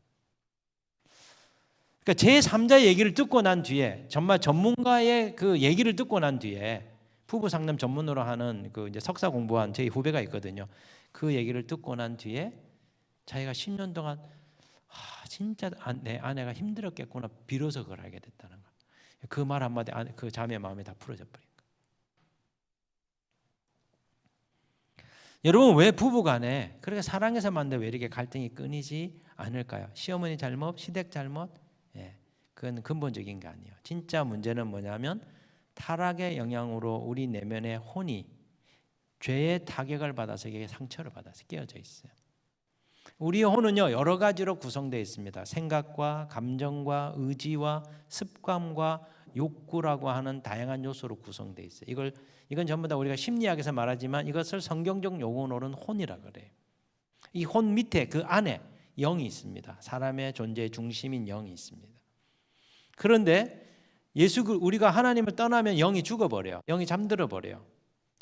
그러니까 제3자의 얘기를 듣고 난 뒤에, 정말 전문가의 그 얘기를 듣고 난 뒤에, 부부 상담 전문으로 하는 그 이제 석사 공부한 저희 후배가 있거든요. 그 얘기를 듣고 난 뒤에 자기가 10년 동안 진짜 내 아내가 힘들었겠구나. 비로소 그걸 알게 됐다는 거. 그 말 한마디 그 자매의 마음이 다 풀어져 버린 거예요. 여러분 왜 부부간에 그렇게 사랑해서만 왜 이렇게 갈등이 끊이지 않을까요? 시어머니 잘못, 시댁 잘못? 예, 그건 근본적인 게 아니에요. 진짜 문제는 뭐냐면 타락의 영향으로 우리 내면의 혼이 죄의 타격을 받아서 이게 상처를 받아서 깨어져 있어요. 우리의 혼은요 여러 가지로 구성되어 있습니다. 생각과 감정과 의지와 습관과 욕구라고 하는 다양한 요소로 구성되어 있어요. 이건 전부 다 우리가 심리학에서 말하지만 이것을 성경적 용어로는 혼이라 그래요. 이 혼 밑에 그 안에 영이 있습니다. 사람의 존재의 중심인 영이 있습니다. 그런데 우리가 하나님을 떠나면 영이 죽어버려요. 영이 잠들어 버려요.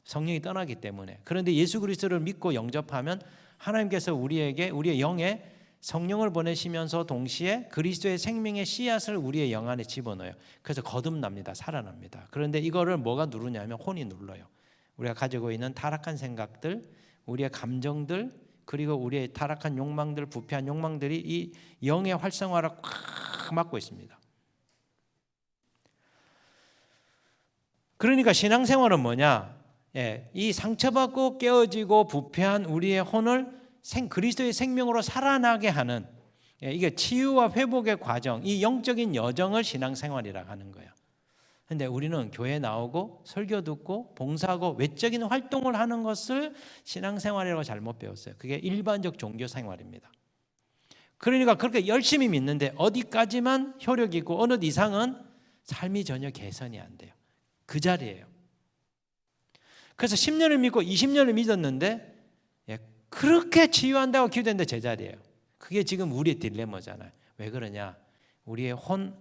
성령이 떠나기 때문에. 그런데 예수 그리스도를 믿고 영접하면 하나님께서 우리에게 우리의 영에 성령을 보내시면서 동시에 그리스도의 생명의 씨앗을 우리의 영 안에 집어넣어요. 그래서 거듭납니다. 살아납니다. 그런데 이거를 뭐가 누르냐면 혼이 눌러요. 우리가 가지고 있는 타락한 생각들, 우리의 감정들, 그리고 우리의 타락한 욕망들, 부패한 욕망들이 이 영의 활성화를 꽉 막고 있습니다. 그러니까 신앙생활은 뭐냐? 이 상처받고 깨어지고 부패한 우리의 혼을 그리스도의 생명으로 살아나게 하는 이게 치유와 회복의 과정, 이 영적인 여정을 신앙생활이라고 하는 거예요. 그런데 우리는 교회 나오고 설교 듣고 봉사하고 외적인 활동을 하는 것을 신앙생활이라고 잘못 배웠어요. 그게 일반적 종교생활입니다. 그러니까 그렇게 열심히 믿는데 어디까지만 효력이 있고 어느 이상은 삶이 전혀 개선이 안 돼요. 그 자리예요. 그래서 10년을 믿고 20년을 믿었는데 그렇게 치유한다고 기도했는데 제자리예요. 그게 지금 우리의 딜레마잖아요. 왜 그러냐? 우리의 혼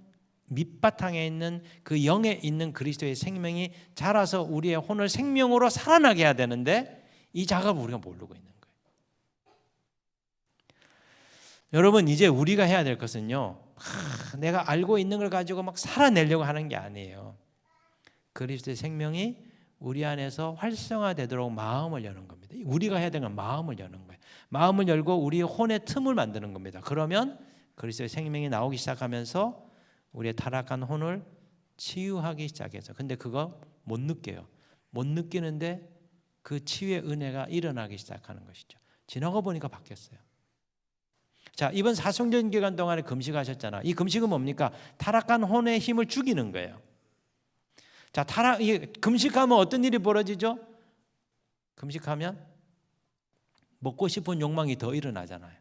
밑바탕에 있는 그 영에 있는 그리스도의 생명이 자라서 우리의 혼을 생명으로 살아나게 해야 되는데 이 작업을 우리가 모르고 있는 거예요. 여러분 이제 우리가 해야 될 것은요. 내가 알고 있는 걸 가지고 막 살아내려고 하는 게 아니에요. 그리스도의 생명이 우리 안에서 활성화되도록 마음을 여는 겁니다. 우리가 해야 되는 건 마음을 여는 거예요. 마음을 열고 우리의 혼의 틈을 만드는 겁니다. 그러면 그리스도의 생명이 나오기 시작하면서 우리의 타락한 혼을 치유하기 시작해서 근데 그거 못 느껴요. 못 느끼는데 그 치유의 은혜가 일어나기 시작하는 것이죠. 지나고 보니까 바뀌었어요. 자, 이번 사순절 기간 동안에 금식하셨잖아. 이 금식은 뭡니까? 타락한 혼의 힘을 죽이는 거예요. 자, 금식하면 어떤 일이 벌어지죠? 금식하면 먹고 싶은 욕망이 더 일어나잖아요.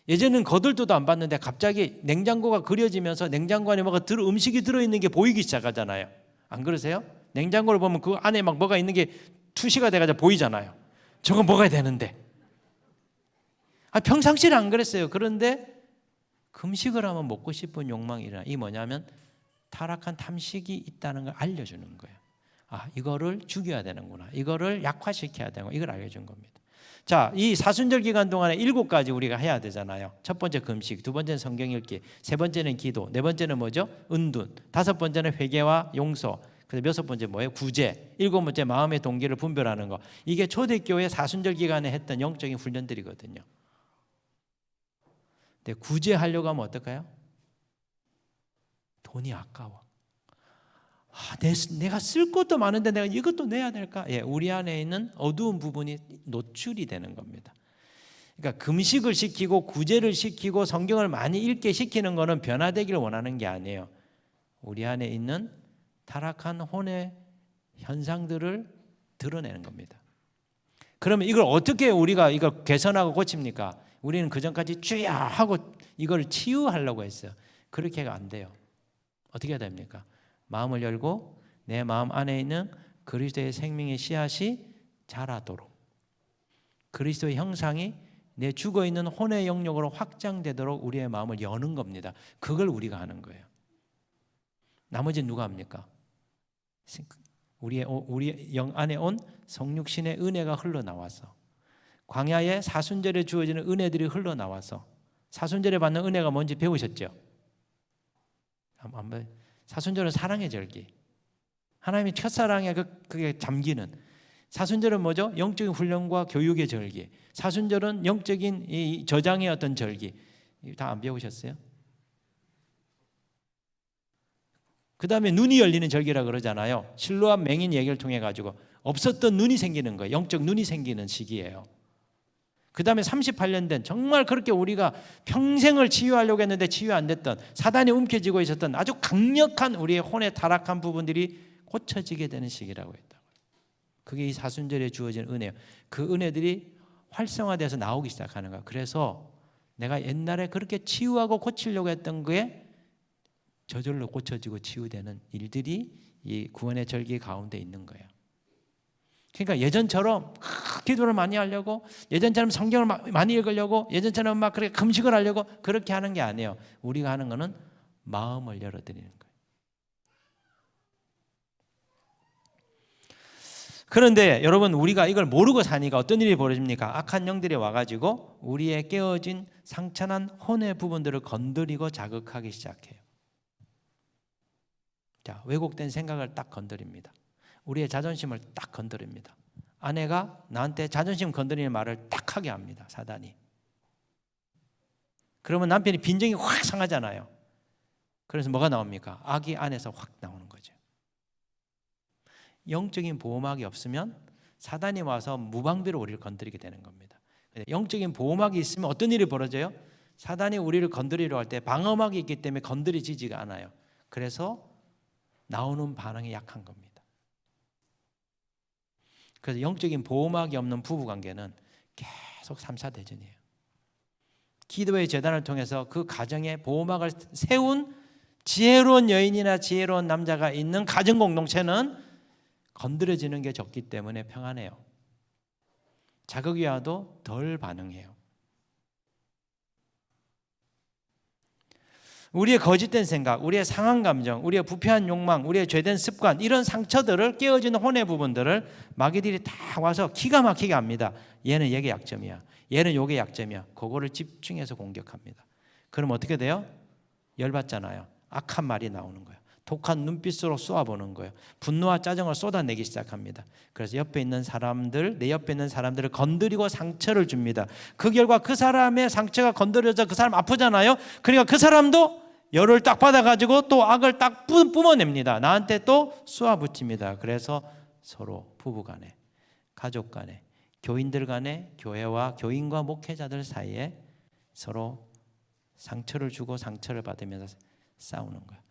예전에는 거들떠도 안 봤는데 갑자기 냉장고가 그려지면서 냉장고 안에 음식이 들어있는 게 보이기 시작하잖아요. 안 그러세요? 냉장고를 보면 그 안에 막 뭐가 있는 게 투시가 돼가지고 보이잖아요. 저거 먹어야 되는데. 평상시는 안 그랬어요. 그런데 금식을 하면 먹고 싶은 욕망이 일어나. 이 뭐냐면 타락한 탐식이 있다는 걸 알려주는 거예요. 이거를 죽여야 되는구나. 이거를 약화시켜야 되는구나. 이걸 알려준 겁니다. 자, 이 사순절 기간 동안에 7가지 우리가 해야 되잖아요. 첫 번째 금식, 두 번째는 성경 읽기, 세 번째는 기도, 네 번째는 뭐죠? 은둔, 다섯 번째는 회개와 용서, 그다음에 여섯 번째 뭐예요? 구제, 일곱 번째 마음의 동기를 분별하는 거. 이게 초대교회 사순절 기간에 했던 영적인 훈련들이거든요. 근데 구제하려고 하면 어떨까요? 돈이 아까워. 내가 쓸 것도 많은데 내가 이것도 내야 될까? 우리 안에 있는 어두운 부분이 노출이 되는 겁니다. 그러니까 금식을 시키고 구제를 시키고 성경을 많이 읽게 시키는 것은 변화되기를 원하는 게 아니에요. 우리 안에 있는 타락한 혼의 현상들을 드러내는 겁니다. 그러면 이걸 어떻게 우리가 이걸 개선하고 고칩니까? 우리는 그전까지 주여 하고 이걸 치유하려고 했어요. 그렇게가 안 돼요. 어떻게 해야 됩니까? 마음을 열고 내 마음 안에 있는 그리스도의 생명의 씨앗이 자라도록 그리스도의 형상이 내 죽어있는 혼의 영역으로 확장되도록 우리의 마음을 여는 겁니다. 그걸 우리가 하는 거예요. 나머지는 누가 합니까? 우리 영 안에 온 성육신의 은혜가 흘러나와서 광야의 사순절에 주어지는 은혜들이 흘러나와서 사순절에 받는 은혜가 뭔지 배우셨죠? 한번 사순절은 사랑의 절기. 하나님의 첫사랑에 그게 잠기는. 사순절은 뭐죠? 영적인 훈련과 교육의 절기. 사순절은 영적인 이 저장의 어떤 절기. 다 안 배우셨어요? 그 다음에 눈이 열리는 절기라 그러잖아요. 실로암 맹인 얘기를 통해 가지고 없었던 눈이 생기는 거예요. 영적 눈이 생기는 시기예요. 그 다음에 38년 된 정말 그렇게 우리가 평생을 치유하려고 했는데 치유 안 됐던 사단이 움켜쥐고 있었던 아주 강력한 우리의 혼의 타락한 부분들이 고쳐지게 되는 시기라고 했다고요. 그게 이 사순절에 주어진 은혜예요. 그 은혜들이 활성화돼서 나오기 시작하는 거예요. 그래서 내가 옛날에 그렇게 치유하고 고치려고 했던 거에 저절로 고쳐지고 치유되는 일들이 이 구원의 절기 가운데 있는 거예요. 그러니까 예전처럼 기도를 많이 하려고, 예전처럼 성경을 많이 읽으려고, 예전처럼 막 그렇게 금식을 하려고 그렇게 하는 게 아니에요. 우리가 하는 거는 마음을 열어드리는 거예요. 그런데 여러분, 우리가 이걸 모르고 사니까 어떤 일이 벌어집니까? 악한 영들이 와가지고 우리의 깨어진 상처난 혼의 부분들을 건드리고 자극하기 시작해요. 자, 왜곡된 생각을 딱 건드립니다. 우리의 자존심을 딱 건드립니다. 아내가 나한테 자존심 건드리는 말을 딱 하게 합니다. 사단이. 그러면 남편이 빈정이 확 상하잖아요. 그래서 뭐가 나옵니까? 악이 안에서 확 나오는 거죠. 영적인 보호막이 없으면 사단이 와서 무방비로 우리를 건드리게 되는 겁니다. 영적인 보호막이 있으면 어떤 일이 벌어져요? 사단이 우리를 건드리려 할 때 방어막이 있기 때문에 건드리지가 않아요. 그래서 나오는 반응이 약한 겁니다. 그래서 영적인 보호막이 없는 부부관계는 계속 삼사대전이에요. 기도의 재단을 통해서 그 가정에 보호막을 세운 지혜로운 여인이나 지혜로운 남자가 있는 가정 공동체는 건드려지는 게 적기 때문에 평안해요. 자극이 와도 덜 반응해요. 우리의 거짓된 생각, 우리의 상한 감정, 우리의 부패한 욕망, 우리의 죄된 습관, 이런 상처들을 깨어지는 혼의 부분들을 마귀들이 다 와서 기가 막히게 합니다. 얘는 얘게 약점이야, 얘는 요게 약점이야. 그거를 집중해서 공격합니다. 그럼 어떻게 돼요? 열받잖아요. 악한 말이 나오는 거예요. 독한 눈빛으로 쏘아보는 거예요. 분노와 짜증을 쏟아내기 시작합니다. 그래서 옆에 있는 사람들, 내 옆에 있는 사람들을 건드리고 상처를 줍니다. 그 결과 그 사람의 상처가 건드려져 그 사람 아프잖아요. 그러니까 그 사람도 열을 딱 받아가지고 또 악을 딱 뿜어냅니다. 나한테 또 쏘아붙입니다. 그래서 서로 부부간에, 가족간에, 교인들 간에, 교회와 교인과 목회자들 사이에 서로 상처를 주고 상처를 받으면서 싸우는 거예요.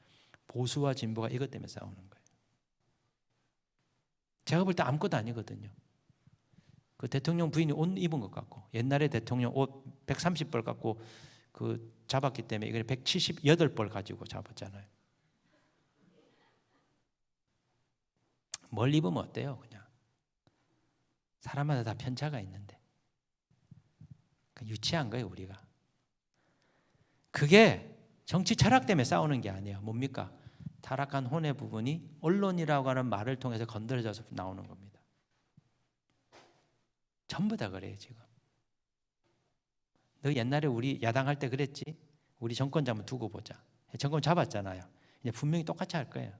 보수와 진보가 이것 때문에 싸우는 거예요. 제가 볼 때 아무것도 아니거든요. 그 대통령 부인이 옷 입은 것 같고, 옛날에 대통령 옷 130벌 갖고 그 잡았기 때문에 이걸 178벌 가지고 잡았잖아요. 뭘 입으면 어때요? 그냥 사람마다 다 편차가 있는데 유치한 거예요. 우리가 그게 정치 철학 때문에 싸우는 게 아니에요. 뭡니까? 타락한 혼의 부분이 언론이라고 하는 말을 통해서 건드려져서 나오는 겁니다. 전부 다 그래요. 지금 너 옛날에 우리 야당할 때 그랬지? 우리 정권 한번 두고 보자. 정권 잡았잖아요. 이제 분명히 똑같이 할 거예요.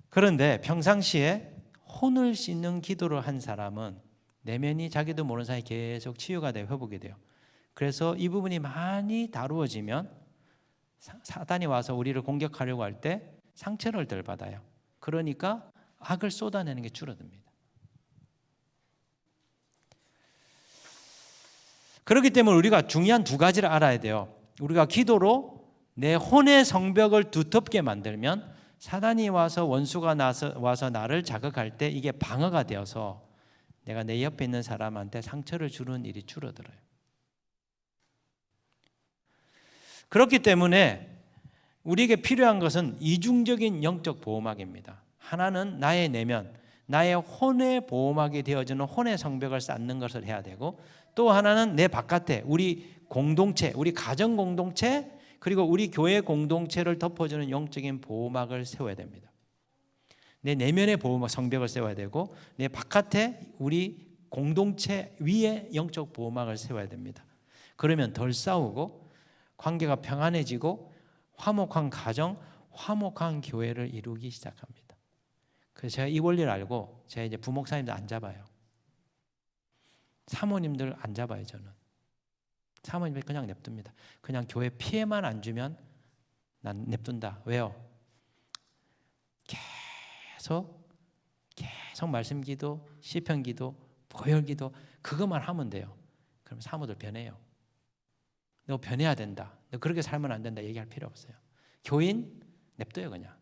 그런데 평상시에 혼을 씻는 기도를 한 사람은 내면이 자기도 모르는 사이에 계속 치유가 되고 회복이 돼요. 그래서 이 부분이 많이 다루어지면 사단이 와서 우리를 공격하려고 할 때 상처를 덜 받아요. 그러니까 악을 쏟아내는 게 줄어듭니다. 그렇기 때문에 우리가 중요한 두 가지를 알아야 돼요. 우리가 기도로 내 혼의 성벽을 두텁게 만들면 사단이 와서 원수가 와서 나를 자극할 때 이게 방어가 되어서 내가 내 옆에 있는 사람한테 상처를 주는 일이 줄어들어요. 그렇기 때문에 우리에게 필요한 것은 이중적인 영적 보호막입니다. 하나는 나의 내면, 나의 혼의 보호막이 되어주는 혼의 성벽을 쌓는 것을 해야 되고, 또 하나는 내 바깥에 우리 공동체, 우리 가정 공동체, 그리고 우리 교회 공동체를 덮어주는 영적인 보호막을 세워야 됩니다. 내 내면의 보호막 성벽을 세워야 되고, 내 바깥에 우리 공동체 위에 영적 보호막을 세워야 됩니다. 그러면 덜 싸우고 관계가 평안해지고 화목한 가정, 화목한 교회를 이루기 시작합니다. 그래서 제가 이 원리를 알고 제가 이제 부목사님들 안 잡아요. 사모님들 안 잡아요. 저는 사모님들 그냥 냅둡니다. 그냥 교회 피해만 안 주면 난 냅둔다. 왜요? 계속 말씀기도, 시편기도, 보혈기도 그것만 하면 돼요. 그럼 사모들 변해요. 너 변해야 된다. 너 그렇게 살면 안 된다. 얘기할 필요 없어요. 교인 냅둬요 그냥.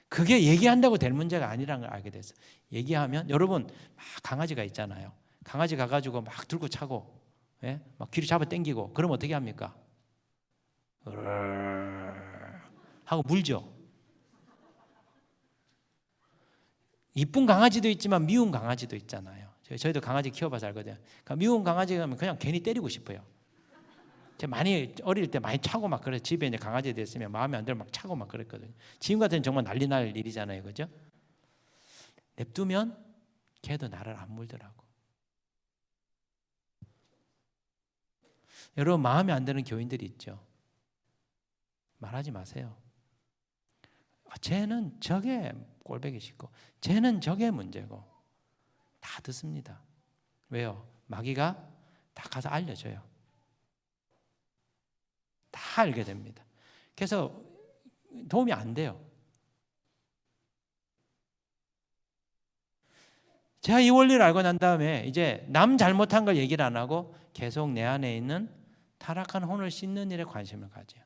그게 얘기한다고 될 문제가 아니라는 걸 알게 됐어요. 얘기하면 여러분 막 강아지가 있잖아요. 강아지 가가지고 막 들고 차고, 예? 막 귀를 잡아 당기고 그럼 어떻게 합니까? 하고 물죠. 이쁜 강아지도 있지만 미운 강아지도 있잖아요. 저희도 강아지 키워봐서 알거든요. 그러니까 미운 강아지가 그냥 괜히 때리고 싶어요. 제가 많이 어릴 때 많이 차고 막 그래. 집에 이제 강아지 됐으면 마음에 안 들면 막 차고 막 그랬거든요. 지금 같은 정말 난리 날 일이잖아요, 그죠? 냅두면 걔도 나를 안 물더라고. 여러분 마음에 안 드는 교인들이 있죠. 말하지 마세요. 쟤는 저게 꼴보기 싫고 쟤는 저게 문제고 다 듣습니다. 왜요? 마귀가 다 가서 알려줘요. 다 알게 됩니다. 그래서 도움이 안 돼요. 제가 이 원리를 알고 난 다음에 이제 남 잘못한 걸 얘기를 안 하고 계속 내 안에 있는 타락한 혼을 씻는 일에 관심을 가져요.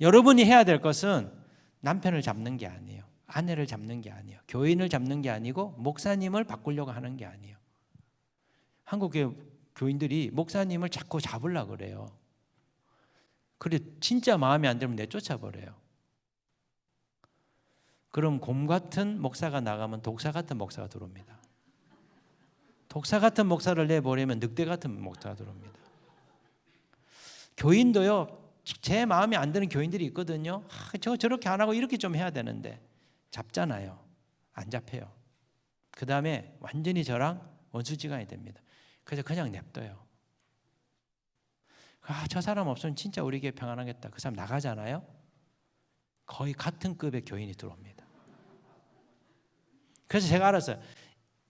여러분이 해야 될 것은 남편을 잡는 게 아니에요. 아내를 잡는 게 아니에요. 교인을 잡는 게 아니고 목사님을 바꾸려고 하는 게 아니에요. 한국 교인들이 목사님을 자꾸 잡으려고 그래요. 그래 진짜 마음에 안 들면 내쫓아 버려요. 그럼 곰 같은 목사가 나가면 독사 같은 목사가 들어옵니다. 독사 같은 목사를 내버리면 늑대 같은 목사가 들어옵니다. 교인도요. 제 마음에 안 드는 교인들이 있거든요. 저렇게 안 하고 이렇게 좀 해야 되는데 잡잖아요. 안 잡혀요. 그 다음에 완전히 저랑 원수지간이 됩니다. 그래서 그냥 냅둬요. 저 사람 없으면 진짜 우리 교회 평안하겠다. 그 사람 나가잖아요. 거의 같은 급의 교인이 들어옵니다. 그래서 제가 알았어요.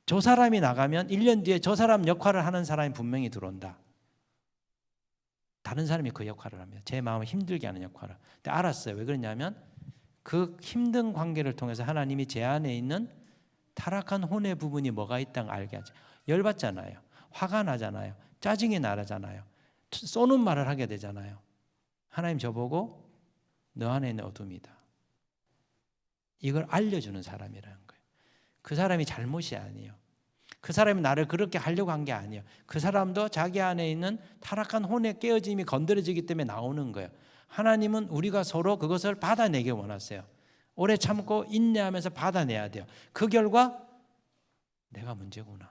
저 사람이 나가면 1년 뒤에 저 사람 역할을 하는 사람이 분명히 들어온다. 다른 사람이 그 역할을 합니다. 제 마음을 힘들게 하는 역할을. 근데 알았어요. 왜 그러냐면 그 힘든 관계를 통해서 하나님이 제 안에 있는 타락한 혼의 부분이 뭐가 있다는 걸 알게 하죠. 열받잖아요. 화가 나잖아요. 짜증이 나잖아요. 쏘는 말을 하게 되잖아요. 하나님 저보고 너 안에 있는 어둠이다. 이걸 알려주는 사람이라는 거예요. 그 사람이 잘못이 아니에요. 그 사람이 나를 그렇게 하려고 한 게 아니에요. 그 사람도 자기 안에 있는 타락한 혼의 깨어짐이 건드려지기 때문에 나오는 거예요. 하나님은 우리가 서로 그것을 받아내기 원하세요. 오래 참고 인내하면서 받아내야 돼요. 그 결과 내가 문제구나.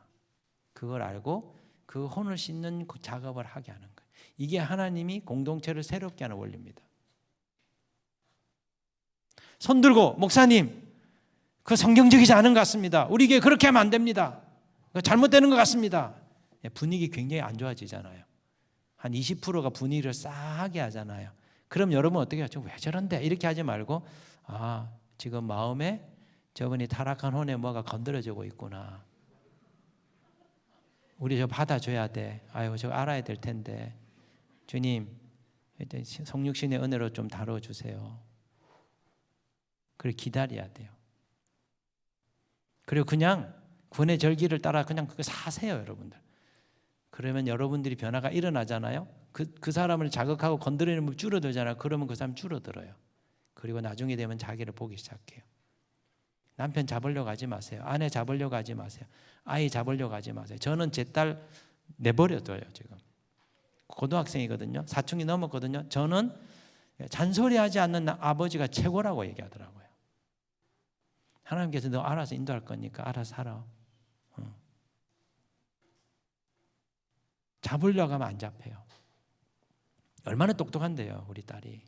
그걸 알고 그 혼을 씻는 그 작업을 하게 하는 거예요. 이게 하나님이 공동체를 새롭게 하는 원리입니다. 손 들고 목사님 그 성경적이지 않은 것 같습니다. 우리 교회 그렇게 하면 안 됩니다. 잘못되는 것 같습니다. 분위기 굉장히 안 좋아지잖아요. 한 20%가 분위기를 싸하게 하잖아요. 그럼 여러분 어떻게 하죠? 왜 저런데? 이렇게 하지 말고 지금 마음에 저분이 타락한 혼에 뭐가 건드려지고 있구나. 우리 저 받아줘야 돼. 저 알아야 될 텐데. 주님 성육신의 은혜로 좀 다뤄주세요. 그리고 기다려야 돼요. 그리고 그냥 군의 절기를 따라 그냥 그거 사세요, 여러분들. 그러면 여러분들이 변화가 일어나잖아요. 그 사람을 자극하고 건드리는 걸 줄어들잖아요. 그러면 그 사람 줄어들어요. 그리고 나중에 되면 자기를 보기 시작해요. 남편 잡으려고 하지 마세요. 아내 잡으려고 하지 마세요. 아이 잡으려고 하지 마세요. 저는 제 딸 내버려둬요, 지금. 고등학생이거든요. 사춘기 넘었거든요. 저는 잔소리하지 않는 아버지가 최고라고 얘기하더라고요. 하나님께서 너 알아서 인도할 거니까 알아서 살아. 잡으려고 하면 안 잡혀요. 얼마나 똑똑한데요, 우리 딸이.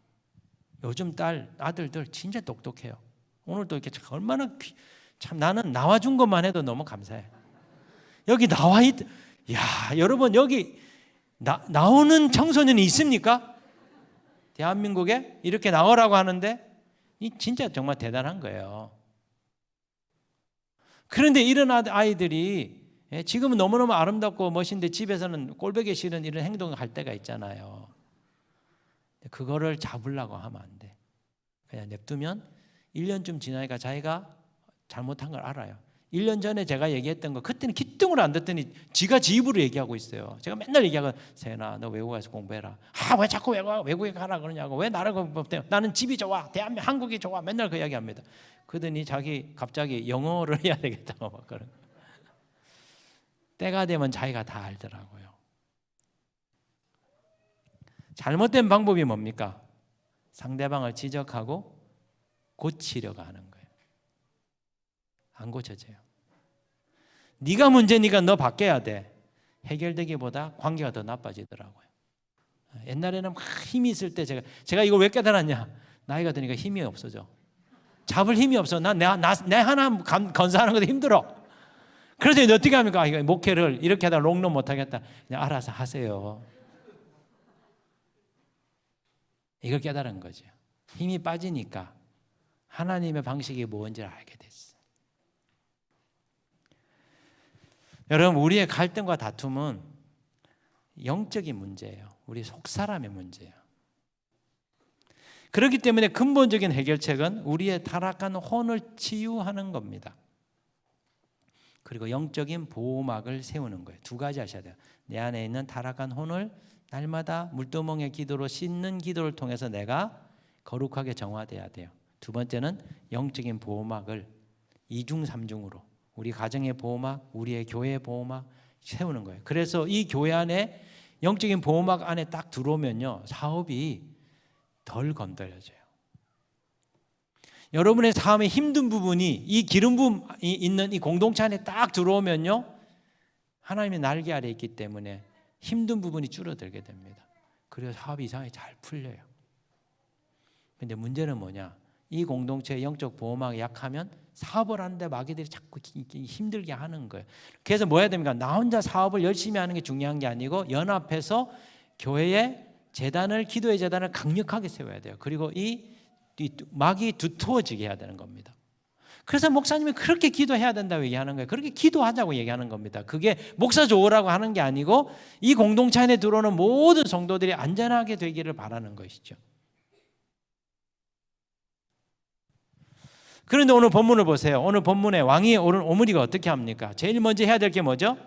요즘 아들들 진짜 똑똑해요. 오늘도 이렇게 얼마나 참 나는 나와준 것만 해도 너무 감사해. 여기 여러분 여기 나오는 청소년이 있습니까? 대한민국에 이렇게 나오라고 하는데 이 진짜 정말 대단한 거예요. 그런데 이런 아이들이 지금은 너무너무 아름답고 멋있는데 집에서는 꼴보기 싫은 이런 행동을 할 때가 있잖아요. 그거를 잡으려고 하면 안 돼. 그냥 냅두면 1년쯤 지나니까 자기가 잘못한 걸 알아요. 1년 전에 제가 얘기했던 거 그때는 기뚱을 안 듣더니 지가 지 입으로 얘기하고 있어요. 제가 맨날 얘기하고 세연아 너 외국 가서 공부해라. 왜 자꾸 외국에 가라 그러냐고. 왜 나를 나는 집이 좋아. 한국이 좋아. 맨날 그 이야기합니다. 그러더니 자기 갑자기 영어를 해야 되겠다고 막 그런. 때가 되면 자기가 다 알더라고요. 잘못된 방법이 뭡니까? 상대방을 지적하고 고치려고 하는 거예요. 안 고쳐져요. 네가 문제니까 너 바뀌어야 돼. 해결되기보다 관계가 더 나빠지더라고요. 옛날에는 막 힘이 있을 때 제가 이걸 왜 깨달았냐? 나이가 드니까 힘이 없어져. 잡을 힘이 없어. 내 하나 건사하는 것도 힘들어. 그래서 어떻게 합니까? 이거 목회를 이렇게 하다 롱런 못하겠다. 그냥 알아서 하세요. 이걸 깨달은 거죠. 힘이 빠지니까 하나님의 방식이 뭔지를 알게 됐어요. 여러분, 우리의 갈등과 다툼은 영적인 문제예요. 우리 속사람의 문제예요. 그렇기 때문에 근본적인 해결책은 우리의 타락한 혼을 치유하는 겁니다. 그리고 영적인 보호막을 세우는 거예요. 두 가지 하셔야 돼요. 내 안에 있는 타락한 혼을 날마다 물두멍의 기도로 씻는 기도를 통해서 내가 거룩하게 정화돼야 돼요. 두 번째는 영적인 보호막을 이중삼중으로 우리 가정의 보호막, 우리의 교회의 보호막 세우는 거예요. 그래서 이 교회 안에 영적인 보호막 안에 딱 들어오면요, 사업이 덜 건드려져요. 여러분의 삶의 힘든 부분이 이 기름 부음이 있는 이 공동체 안에 딱 들어오면요, 하나님의 날개 아래 있기 때문에 힘든 부분이 줄어들게 됩니다. 그래서 사업이 이상하게 잘 풀려요. 그런데 문제는 뭐냐? 이 공동체의 영적 보호막이 약하면 사업을 하는데 마귀들이 자꾸 힘들게 하는 거예요. 그래서 뭐 해야 됩니까? 나 혼자 사업을 열심히 하는 게 중요한 게 아니고 연합해서 교회의 재단을, 기도의 재단을 강력하게 세워야 돼요. 그리고 이 막이 두터워지게 해야 되는 겁니다. 그래서 목사님이 그렇게 기도해야 된다고 얘기하는 거예요. 그렇게 기도하자고 얘기하는 겁니다. 그게 목사 좋으라고 하는 게 아니고 이 공동체 안에 들어오는 모든 성도들이 안전하게 되기를 바라는 것이죠. 그런데 오늘 본문을 보세요. 오늘 본문에 왕위에 오른 오므리가 어떻게 합니까? 제일 먼저 해야 될 게 뭐죠?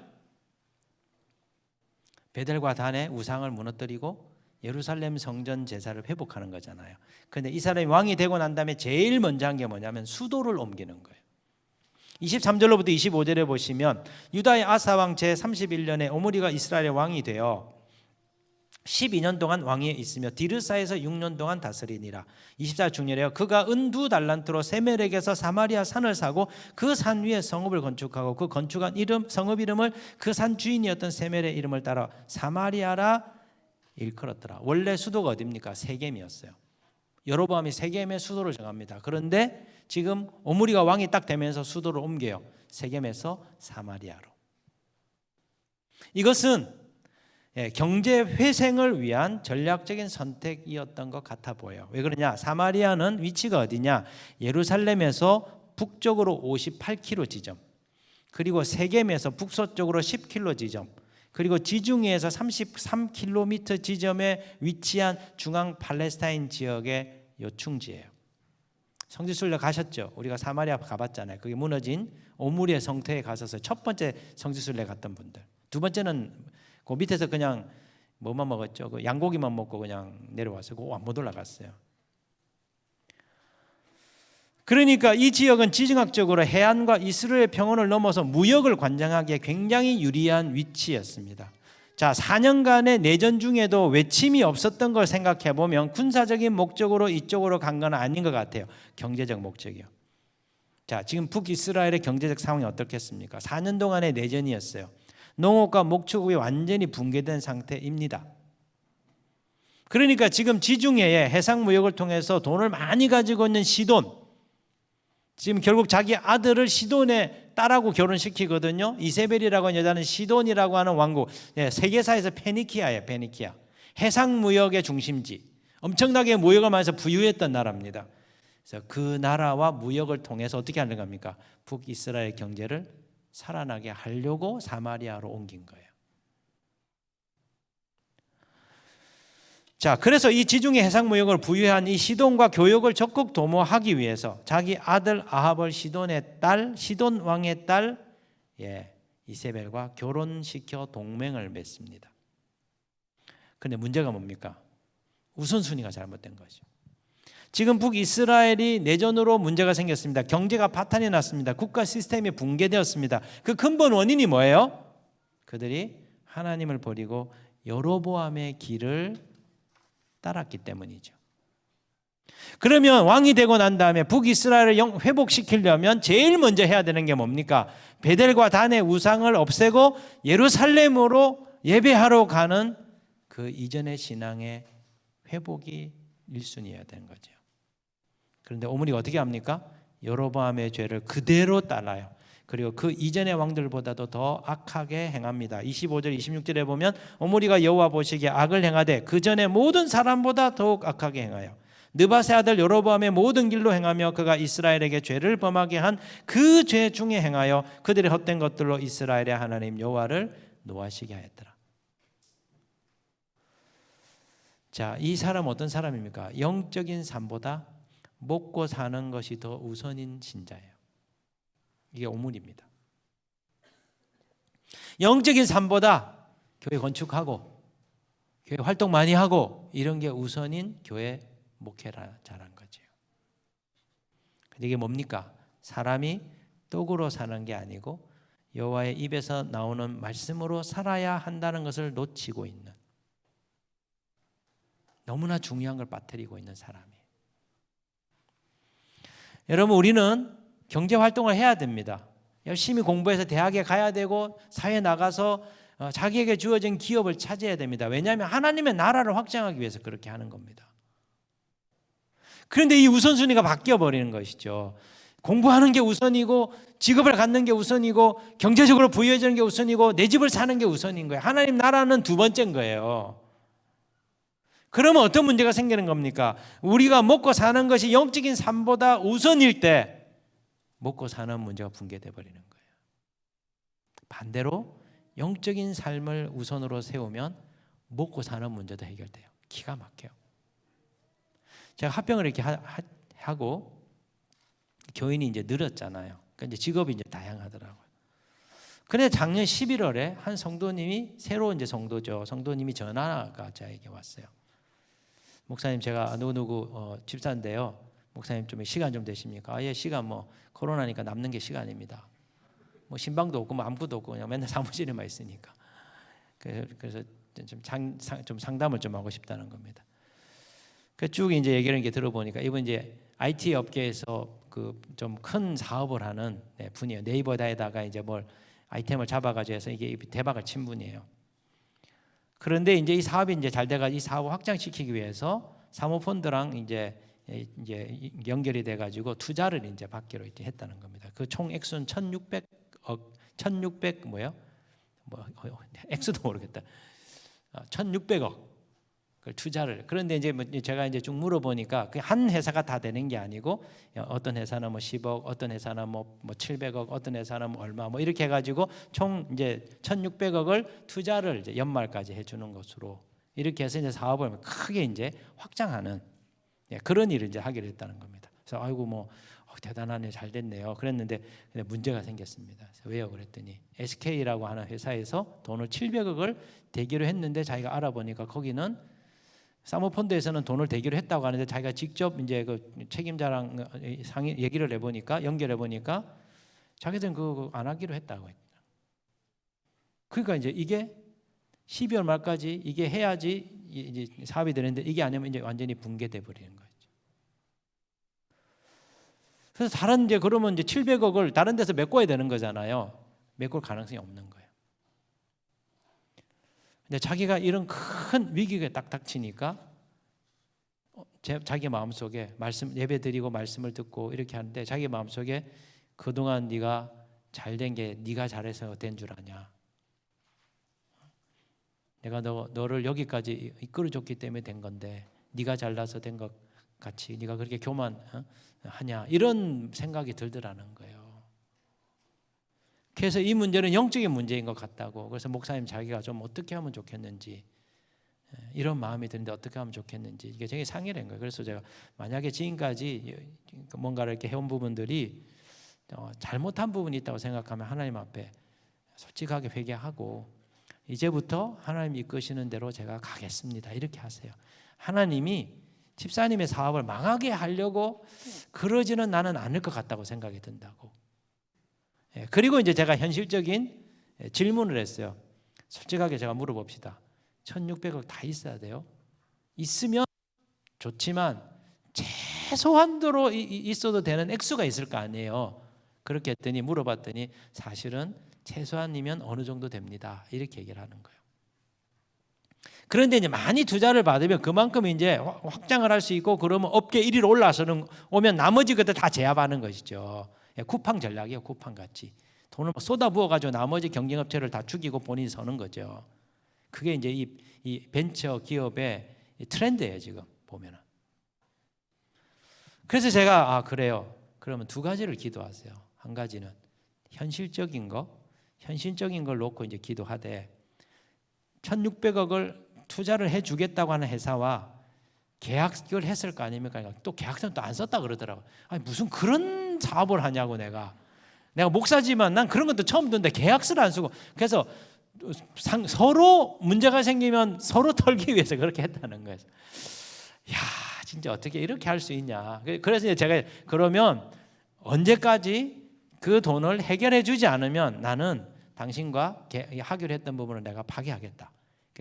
베델과 단의 우상을 무너뜨리고 예루살렘 성전 제사를 회복하는 거잖아요. 그런데 이 사람이 왕이 되고 난 다음에 제일 먼저 한 게 뭐냐면 수도를 옮기는 거예요. 23절로부터 25절에 보시면 유다의 아사 왕 제31년에 오므리가 이스라엘의 왕이 되어 12년 동안 왕위에 있으며 디르사에서 6년 동안 다스리니라. 24절 중렬에요. 그가 은 2달란트로 세멜에게서 사마리아 산을 사고 그 산 위에 성읍을 건축하고 그 건축한 성읍 이름을 그 산 주인이었던 세멜의 이름을 따라 사마리아라 일컬었더라. 원래 수도가 어디입니까? 세겜이었어요. 여로보암이 세겜의 수도를 정합니다. 그런데 지금 오므리가 왕이 딱 되면서 수도를 옮겨요. 세겜에서 사마리아로. 이것은 경제 회생을 위한 전략적인 선택이었던 것 같아 보여요. 왜 그러냐? 사마리아는 위치가 어디냐? 예루살렘에서 북쪽으로 58km 지점, 그리고 세겜에서 북서쪽으로 10km 지점, 그리고 지중해에서 33km 지점에 위치한 중앙 팔레스타인 지역의 요충지예요. 성지순례 가셨죠? 우리가 사마리아 가봤잖아요. 그게 무너진 오므리의 성터에 가셔서 첫 번째 성지순례 갔던 분들. 두 번째는 그 밑에서 그냥 뭐만 먹었죠? 그 양고기만 먹고 그냥 내려왔어요. 그거 못 올라갔어요. 그러니까 이 지역은 지정학적으로 해안과 이스라엘 평원을 넘어서 무역을 관장하기에 굉장히 유리한 위치였습니다. 자, 4년간의 내전 중에도 외침이 없었던 걸 생각해 보면 군사적인 목적으로 이쪽으로 간 건 아닌 것 같아요. 경제적 목적이요. 자, 지금 북이스라엘의 경제적 상황이 어떻겠습니까? 4년 동안의 내전이었어요. 농업과 목축업이 완전히 붕괴된 상태입니다. 그러니까 지금 지중해에 해상 무역을 통해서 돈을 많이 가지고 있는 시돈, 지금 결국 자기 아들을 시돈의 딸하고 결혼시키거든요. 이세벨이라고 하는 여자는 시돈이라고 하는 왕국, 세계사에서 페니키아예요. 페니키아. 해상 무역의 중심지, 엄청나게 무역을 많이 해서 부유했던 나라입니다. 그래서 그 나라와 무역을 통해서 어떻게 하는 겁니까? 북이스라엘 경제를 살아나게 하려고 사마리아로 옮긴 거예요. 자, 그래서 이 지중해 해상 무역을 부유한 이 시돈과 교역을 적극 도모하기 위해서 자기 아들 아합을 시돈 왕의 딸 이세벨과 결혼시켜 동맹을 맺습니다. 그런데 문제가 뭡니까? 우선순위가 잘못된 거죠. 지금 북이스라엘이 내전으로 문제가 생겼습니다. 경제가 파탄이 났습니다. 국가 시스템이 붕괴되었습니다. 그 근본 원인이 뭐예요? 그들이 하나님을 버리고 여로보암의 길을 따랐기 때문이죠. 그러면 왕이 되고 난 다음에 북이스라엘을 회복시키려면 제일 먼저 해야 되는 게 뭡니까? 베델과 단의 우상을 없애고 예루살렘으로 예배하러 가는 그 이전의 신앙의 회복이 1순위여야 되는 거죠. 그런데 오므리가 어떻게 합니까? 여로보암의 죄를 그대로 따라요. 그리고 그 이전의 왕들보다도 더 악하게 행합니다. 25절 26절에 보면 오므리가 여호와 보시기에 악을 행하되 그 전에 모든 사람보다 더욱 악하게 행하여 느바세 아들 여로보암의 모든 길로 행하며 그가 이스라엘에게 죄를 범하게 한 그 죄 중에 행하여 그들의 헛된 것들로 이스라엘의 하나님 여호와를 노하시게 하였더라. 자, 이 사람 어떤 사람입니까? 영적인 삶보다 먹고 사는 것이 더 우선인 신자예요. 이게 오물입니다. 영적인 삶보다 교회 건축하고 교회 활동 많이 하고 이런 게 우선인 교회 목회라 잘한 거죠. 근데 이게 뭡니까? 사람이 떡으로 사는 게 아니고 여호와의 입에서 나오는 말씀으로 살아야 한다는 것을 놓치고 있는, 너무나 중요한 걸 빠뜨리고 있는 사람이에요. 여러분, 우리는 경제 활동을 해야 됩니다. 열심히 공부해서 대학에 가야 되고 사회에 나가서 자기에게 주어진 기업을 차지해야 됩니다. 왜냐하면 하나님의 나라를 확장하기 위해서 그렇게 하는 겁니다. 그런데 이 우선순위가 바뀌어버리는 것이죠. 공부하는 게 우선이고 직업을 갖는 게 우선이고 경제적으로 부유해지는 게 우선이고 내 집을 사는 게 우선인 거예요. 하나님 나라는 두 번째인 거예요. 그러면 어떤 문제가 생기는 겁니까? 우리가 먹고 사는 것이 영적인 삶보다 우선일 때 먹고 사는 문제가 붕괴돼 버리는 거예요. 반대로 영적인 삶을 우선으로 세우면 먹고 사는 문제도 해결돼요. 기가 막혀요. 제가 합병을 이렇게 하고 교인이 이제 늘었잖아요. 그러니까 이제 직업이 이제 다양하더라고요. 그런데 작년 11월에 한 성도님이, 새로 이제 성도님이 전화가 저에게 왔어요. 목사님, 제가 누구 집사인데요. 목사님 좀 시간 좀 되십니까? 예, 시간 뭐 코로나니까 남는 게 시간입니다. 뭐 신방도 없고 뭐 아무것도 없고 그냥 맨날 사무실에만 있으니까. 그래서 좀 상담을 좀 하고 싶다는 겁니다. 그 쭉 이제 얘기를 들어보니까 이분 이제 IT 업계에서 그 좀 큰 사업을 하는 분이에요. 네이버다에다가 이제 뭘 아이템을 잡아가지고 해서 이게 대박을 친 분이에요. 그런데 이제 이 사업이 이제 잘 돼가 이 사업을 확장시키기 위해서 사모펀드랑 이제 연결이 돼가지고 투자를 이제 받기로 했다는 겁니다. 그 총 액수는 1,600억 뭐예요? 액수도 모르겠다. 1,600억. 그 투자를. 그런데 이제 제가 이제 쭉 물어보니까 그 한 회사가 다 되는 게 아니고 어떤 회사는 뭐 10억, 어떤 회사는 뭐 700억, 어떤 회사는 뭐 얼마 뭐 이렇게 해가지고 총 이제 1,600억을 투자를 이제 연말까지 해주는 것으로 이렇게 해서 이제 사업을 크게 이제 확장하는 그런 일을 이제 하기로 했다는 겁니다. 그래서 아이고 뭐 대단하네, 잘 됐네요. 그랬는데 문제가 생겼습니다. 그래서 왜요? 그랬더니 SK라고 하는 회사에서 돈을 700억을 대기로 했는데 자기가 알아보니까 거기는 사모펀드에서는 돈을 대기로 했다고 하는데 자기가 직접 이제 그 책임자랑 얘기를 해보니까, 연결해 보니까 자기들은 그거 안 하기로 했다고 했다. 그러니까 이제 이게 12월 말까지 이게 해야지 이제 사업이 되는데 이게 아니면 이제 완전히 붕괴돼 버리는 거죠. 그래서 다른 이제 그러면 이제 700억을 다른 데서 메꿔야 되는 거잖아요. 메꿀 가능성이 없는 거예요. 근데 자기가 이런 큰 위기가 딱 닥치니까 자기 마음속에 말씀 예배드리고 말씀을 듣고 이렇게 하는데 자기 마음속에 그동안 네가 잘된 게 네가 잘해서 된 줄 아냐. 내가 너를 여기까지 이끌어줬기 때문에 된 건데 네가 잘나서 된 것 같이 네가 그렇게 교만하냐 이런 생각이 들더라는 거예요. 그래서 이 문제는 영적인 문제인 것 같다고. 그래서 목사님 자기가 좀 어떻게 하면 좋겠는지 이런 마음이 드는데 어떻게 하면 좋겠는지 이게 되게 상의된 거예요. 그래서 제가 만약에 지금까지 뭔가를 이렇게 해온 부분들이 잘못한 부분이 있다고 생각하면 하나님 앞에 솔직하게 회개하고 이제부터 하나님 이끄시는 대로 제가 가겠습니다. 이렇게 하세요. 하나님이 집사님의 사업을 망하게 하려고 그러지는 나는 않을 것 같다고 생각이 든다고. 그리고 이제 제가 현실적인 질문을 했어요. 솔직하게 제가 물어봅시다. 1600억 다 있어야 돼요? 있으면 좋지만 최소한도로 있어도 되는 액수가 있을 거 아니에요. 그렇게 했더니 물어봤더니 사실은 최소한이면 어느 정도 됩니다. 이렇게 얘기를 하는 거예요. 그런데 이제 많이 투자를 받으면 그만큼 이제 확장을 할 수 있고 그러면 업계 1위로 올라서는 오면 나머지 것들 다 제압하는 것이죠. 쿠팡 전략이에요. 쿠팡 같이 돈을 쏟아부어 가지고 나머지 경쟁업체를 다 죽이고 본인이 서는 거죠. 그게 이제 이 벤처 기업의 트렌드예요. 지금 보면은. 그래서 제가 그래요. 그러면 두 가지를 기도하세요. 한 가지는 현실적인 걸 놓고 이제 기도하되 1,600억을 투자를 해주겠다고 하는 회사와 계약을 했을 거 아닙니까? 또 계약서는 또 안 썼다 그러더라고. 아니 무슨 그런 사업을 하냐고 내가 목사지만 난 그런 것도 처음 듣는데 계약서를 안 쓰고 그래서 서로 문제가 생기면 서로 털기 위해서 그렇게 했다는 거예요. 야 진짜 어떻게 이렇게 할 수 있냐. 그래서 제가 그러면 언제까지 그 돈을 해결해 주지 않으면 나는 당신과 하기로 했던 부분을 내가 파기하겠다.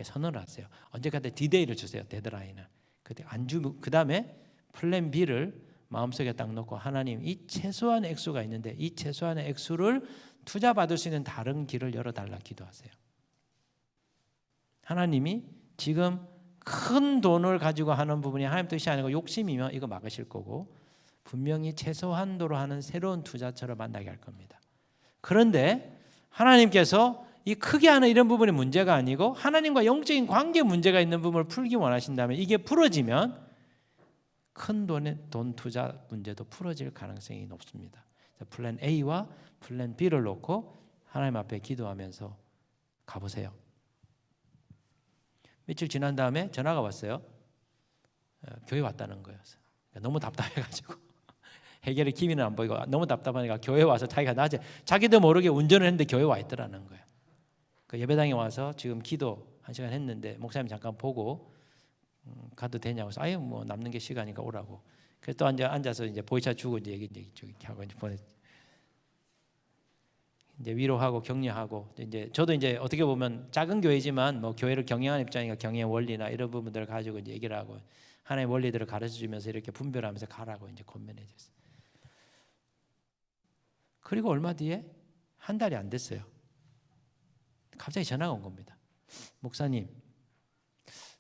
선언을 하세요. 언제까지 디데이를 주세요. 데드라인을. 그때 안 주고 그다음에 플랜 B를 마음속에 딱 놓고 하나님 이 최소한 액수가 있는데 이 최소한의 액수를 투자 받을 수 있는 다른 길을 열어달라 기도하세요. 하나님이 지금 큰 돈을 가지고 하는 부분이 하나님 뜻이 아니고 욕심이면 이거 막으실 거고 분명히 최소한도로 하는 새로운 투자처를 만나게 할 겁니다. 그런데 하나님께서 이 크게 하는 이런 부분이 문제가 아니고 하나님과 영적인 관계 문제가 있는 부분을 풀기 원하신다면 이게 풀어지면 큰 돈 투자 문제도 풀어질 가능성이 높습니다. 플랜 A와 플랜 B를 놓고 하나님 앞에 기도하면서 가보세요. 며칠 지난 다음에 전화가 왔어요. 교회 왔다는 거예요. 너무 답답해가지고 해결의 기미는 안 보이고 너무 답답하니까 교회 와서 자기가 낮에 자기도 모르게 운전을 했는데 교회 와 있더라는 거예요. 그 예배당에 와서 지금 기도 1시간 했는데 목사님 잠깐 보고 가도 되냐고 해서 아예 뭐 남는 게 시간이니까 오라고. 그래서 또 앉아서 이제 보이차 주고 이제 얘기 하고 이제 보내. 이제 위로하고 격려하고 이제 저도 이제 어떻게 보면 작은 교회지만 뭐 교회를 경영하는 입장이니까 경영의 원리나 이런 부분들을 가지고 이제 얘기를 하고 하나님의 원리들을 가르쳐 주면서 이렇게 분별하면서 가라고 이제 권면해 줬어요. 그리고 얼마 뒤에 한 달이 안 됐어요. 갑자기 전화가 온 겁니다. 목사님,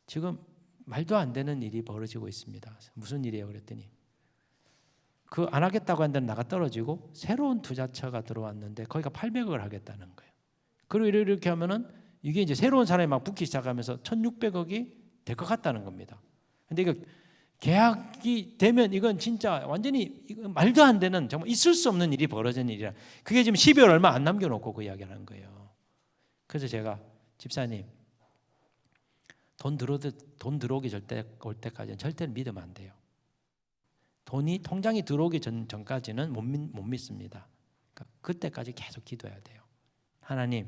지금 말도 안 되는 일이 벌어지고 있습니다. 무슨 일이에요? 그랬더니 그 안 하겠다고 한 데는 나가 떨어지고 새로운 투자처가 들어왔는데 거기가 800억을 하겠다는 거예요. 그리고 이렇게 하면은 이게 이제 새로운 사람이 막 붙기 시작하면서 1,600억이 될 것 같다는 겁니다. 근데 이거 계약이 되면 이건 진짜 완전히 말도 안 되는 정말 있을 수 없는 일이 벌어진 일이라. 그게 지금 12월 얼마 안 남겨놓고 그 이야기를 하는 거예요. 그래서 제가 집사님 돈 들어오기 올 때까지는 절대로 믿으면 안 돼요. 돈이 통장에 들어오기 전까지는 못 믿습니다. 그러니까 그때까지 계속 기도해야 돼요. 하나님,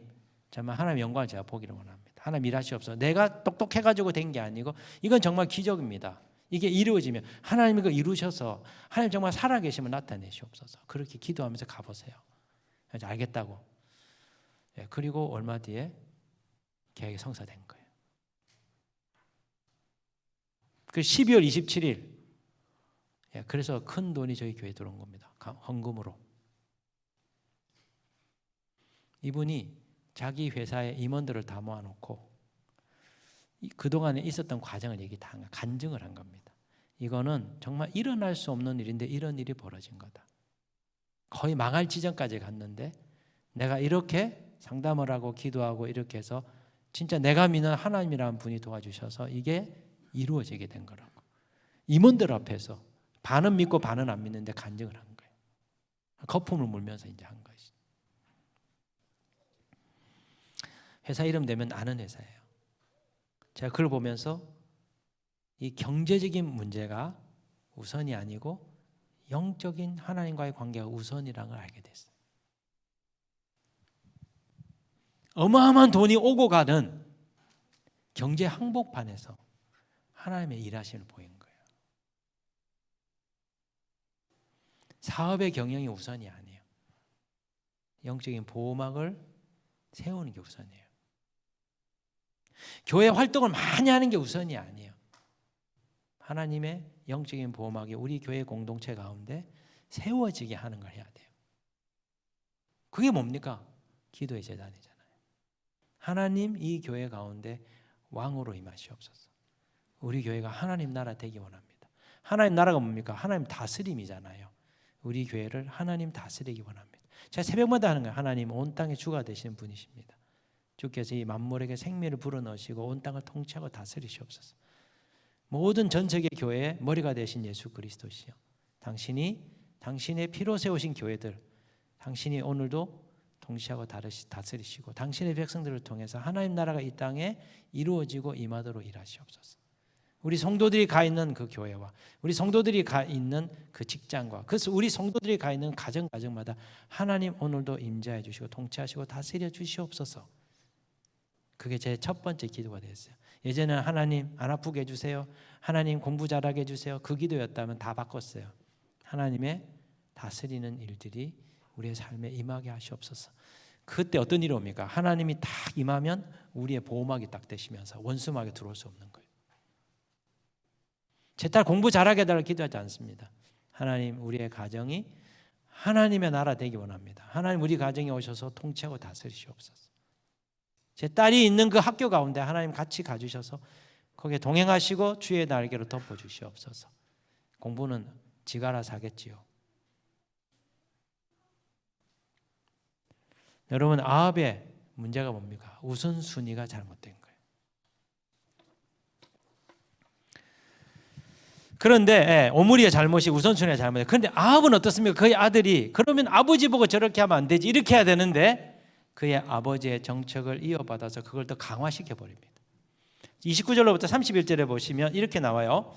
정말 하나님의 영광을 제가 보기를 원합니다. 하나님 일하시옵소서. 내가 똑똑해가지고 된 게 아니고 이건 정말 기적입니다. 이게 이루어지면 하나님이 그걸 이루셔서 하나님 정말 살아계심을 나타내시옵소서. 그렇게 기도하면서 가보세요. 그래서 알겠다고. 그리고 얼마 뒤에 계획이 성사된 거예요. 그 12월 27일 그래서 큰 돈이 저희 교회에 들어온 겁니다. 헌금으로. 이분이 자기 회사의 임원들을 다 모아놓고 그동안에 있었던 과정을 간증을 한 겁니다. 이거는 정말 일어날 수 없는 일인데 이런 일이 벌어진 거다. 거의 망할 지점까지 갔는데 내가 이렇게 상담을 하고 기도하고 이렇게 해서 진짜 내가 믿는 하나님이라는 분이 도와주셔서 이게 이루어지게 된 거라고. 임원들 앞에서 반은 믿고 반은 안 믿는데 간증을 한 거예요. 거품을 물면서 이제 한 것이. 회사 이름 되면 아는 회사예요. 제가 그걸 보면서 이 경제적인 문제가 우선이 아니고 영적인 하나님과의 관계가 우선이라는 걸 알게 됐어요. 어마어마한 돈이 오고 가는 경제 항복판에서 하나님의 일하심을 보인 거예요. 사업의 경영이 우선이 아니에요. 영적인 보호막을 세우는 게 우선이에요. 교회 활동을 많이 하는 게 우선이 아니에요. 하나님의 영적인 보호막이 우리 교회 공동체 가운데 세워지게 하는 걸 해야 돼요. 그게 뭡니까? 기도의 제단이잖아요. 하나님 이 교회 가운데 왕으로 임하시옵소서. 우리 교회가 하나님 나라 되기 원합니다. 하나님 나라가 뭡니까? 하나님 다스림이잖아요. 우리 교회를 하나님 다스리기 원합니다. 제가 새벽마다 하는 거예요. 하나님 온 땅의 주가 되시는 분이십니다. 주께서 이 만물에게 생명을 불어넣으시고 온 땅을 통치하고 다스리시옵소서. 모든 전 세계 교회의 머리가 되신 예수 그리스도시요, 당신이 당신의 피로 세우신 교회들, 당신이 오늘도 통치하고 다스리시고 당신의 백성들을 통해서 하나님 나라가 이 땅에 이루어지고 임하도록 일하시옵소서. 우리 성도들이 가 있는 그 교회와 우리 성도들이 가 있는 그 직장과 그래서 우리 성도들이 가 있는 가정마다 하나님 오늘도 임재해 주시고 통치하시고 다스려 주시옵소서. 그게 제 첫 번째 기도가 됐어요. 예전에는 하나님 안 아프게 해주세요, 하나님 공부 잘하게 해주세요, 그 기도였다면 다 바꿨어요. 하나님의 다스리는 일들이 우리의 삶에 임하게 하시옵소서. 그때 어떤 일이 옵니까? 하나님이 딱 임하면 우리의 보호막이 딱 되시면서 원수막에 들어올 수 없는 거예요. 제 딸 공부 잘하게 해달라고 기도하지 않습니다. 하나님 우리의 가정이 하나님의 나라 되기 원합니다. 하나님 우리 가정에 오셔서 통치하고 다스리시옵소서. 제 딸이 있는 그 학교 가운데 하나님 같이 가주셔서 거기에 동행하시고 주의 날개로 덮어주시옵소서. 공부는 지가 알아서 하겠지요. 여러분, 아합의 문제가 뭡니까? 우선순위가 잘못된 거예요. 그런데 오므리의 잘못이 우선순위가 잘못돼요. 그런데 아합은 어떻습니까? 그의 아들이 그러면 아버지 보고 저렇게 하면 안 되지, 이렇게 해야 되는데 그의 아버지의 정책을 이어받아서 그걸 더 강화시켜 버립니다. 29절로부터 31절에 보시면 이렇게 나와요.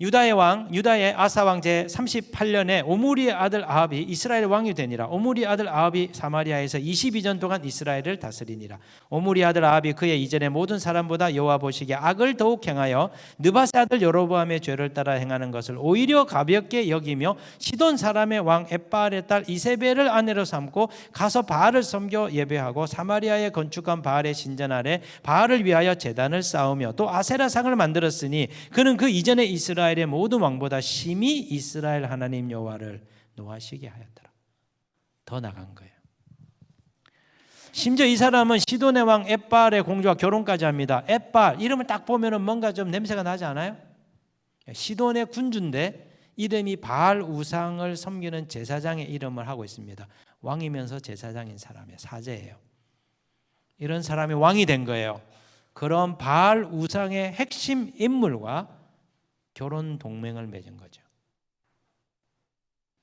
유다의 아사 왕 제 38년에 오므리의 아들 아합이 이스라엘 왕이 되니라. 오므리의 아들 아합이 사마리아에서 22년 동안 이스라엘을 다스리니라. 오므리의 아들 아합이 그의 이전의 모든 사람보다 여호와 보시기에 악을 더욱 행하여 느바세 아들 여로보암의 죄를 따라 행하는 것을 오히려 가볍게 여기며 시돈 사람의 왕 엣바알의 딸 이세벨을 아내로 삼고 가서 바알을 섬겨 예배하고 사마리아에 건축한 바알의 신전 아래 바알을 위하여 제단을 쌓으며 또 아세라상을 만들었으니 그는 그 이전에 이스라엘의 모든 왕보다 심히 이스라엘 하나님 여호와를 노하시게 하였더라. 더 나간 거예요. 심지어 이 사람은 시돈의 왕 엣바알의 공주와 결혼까지 합니다. 엣바알 이름을 딱 보면은 뭔가 좀 냄새가 나지 않아요? 시돈의 군주인데 이름이 바알 우상을 섬기는 제사장의 이름을 하고 있습니다. 왕이면서 제사장인 사람이에요. 사제예요. 이런 사람이 왕이 된 거예요. 그런 바알 우상의 핵심 인물과 결혼 동맹을 맺은 거죠.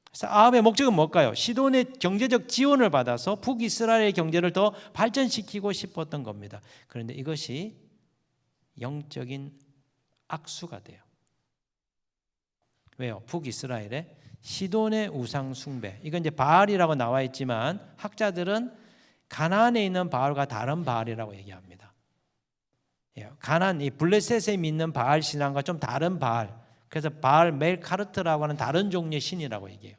그래서 아합의 목적은 뭘까요? 시돈의 경제적 지원을 받아서 북이스라엘의 경제를 더 발전시키고 싶었던 겁니다. 그런데 이것이 영적인 악수가 돼요. 왜요? 북이스라엘의 시돈의 우상 숭배. 이건 이제 바알이라고 나와 있지만 학자들은 가나안에 있는 바알과 다른 바알이라고 얘기합니다. 가나안 이 블레셋에 믿는 바알 신앙과 좀 다른 바알. 그래서 바알 멜카르트라고 하는 다른 종류의 신이라고 얘기해요.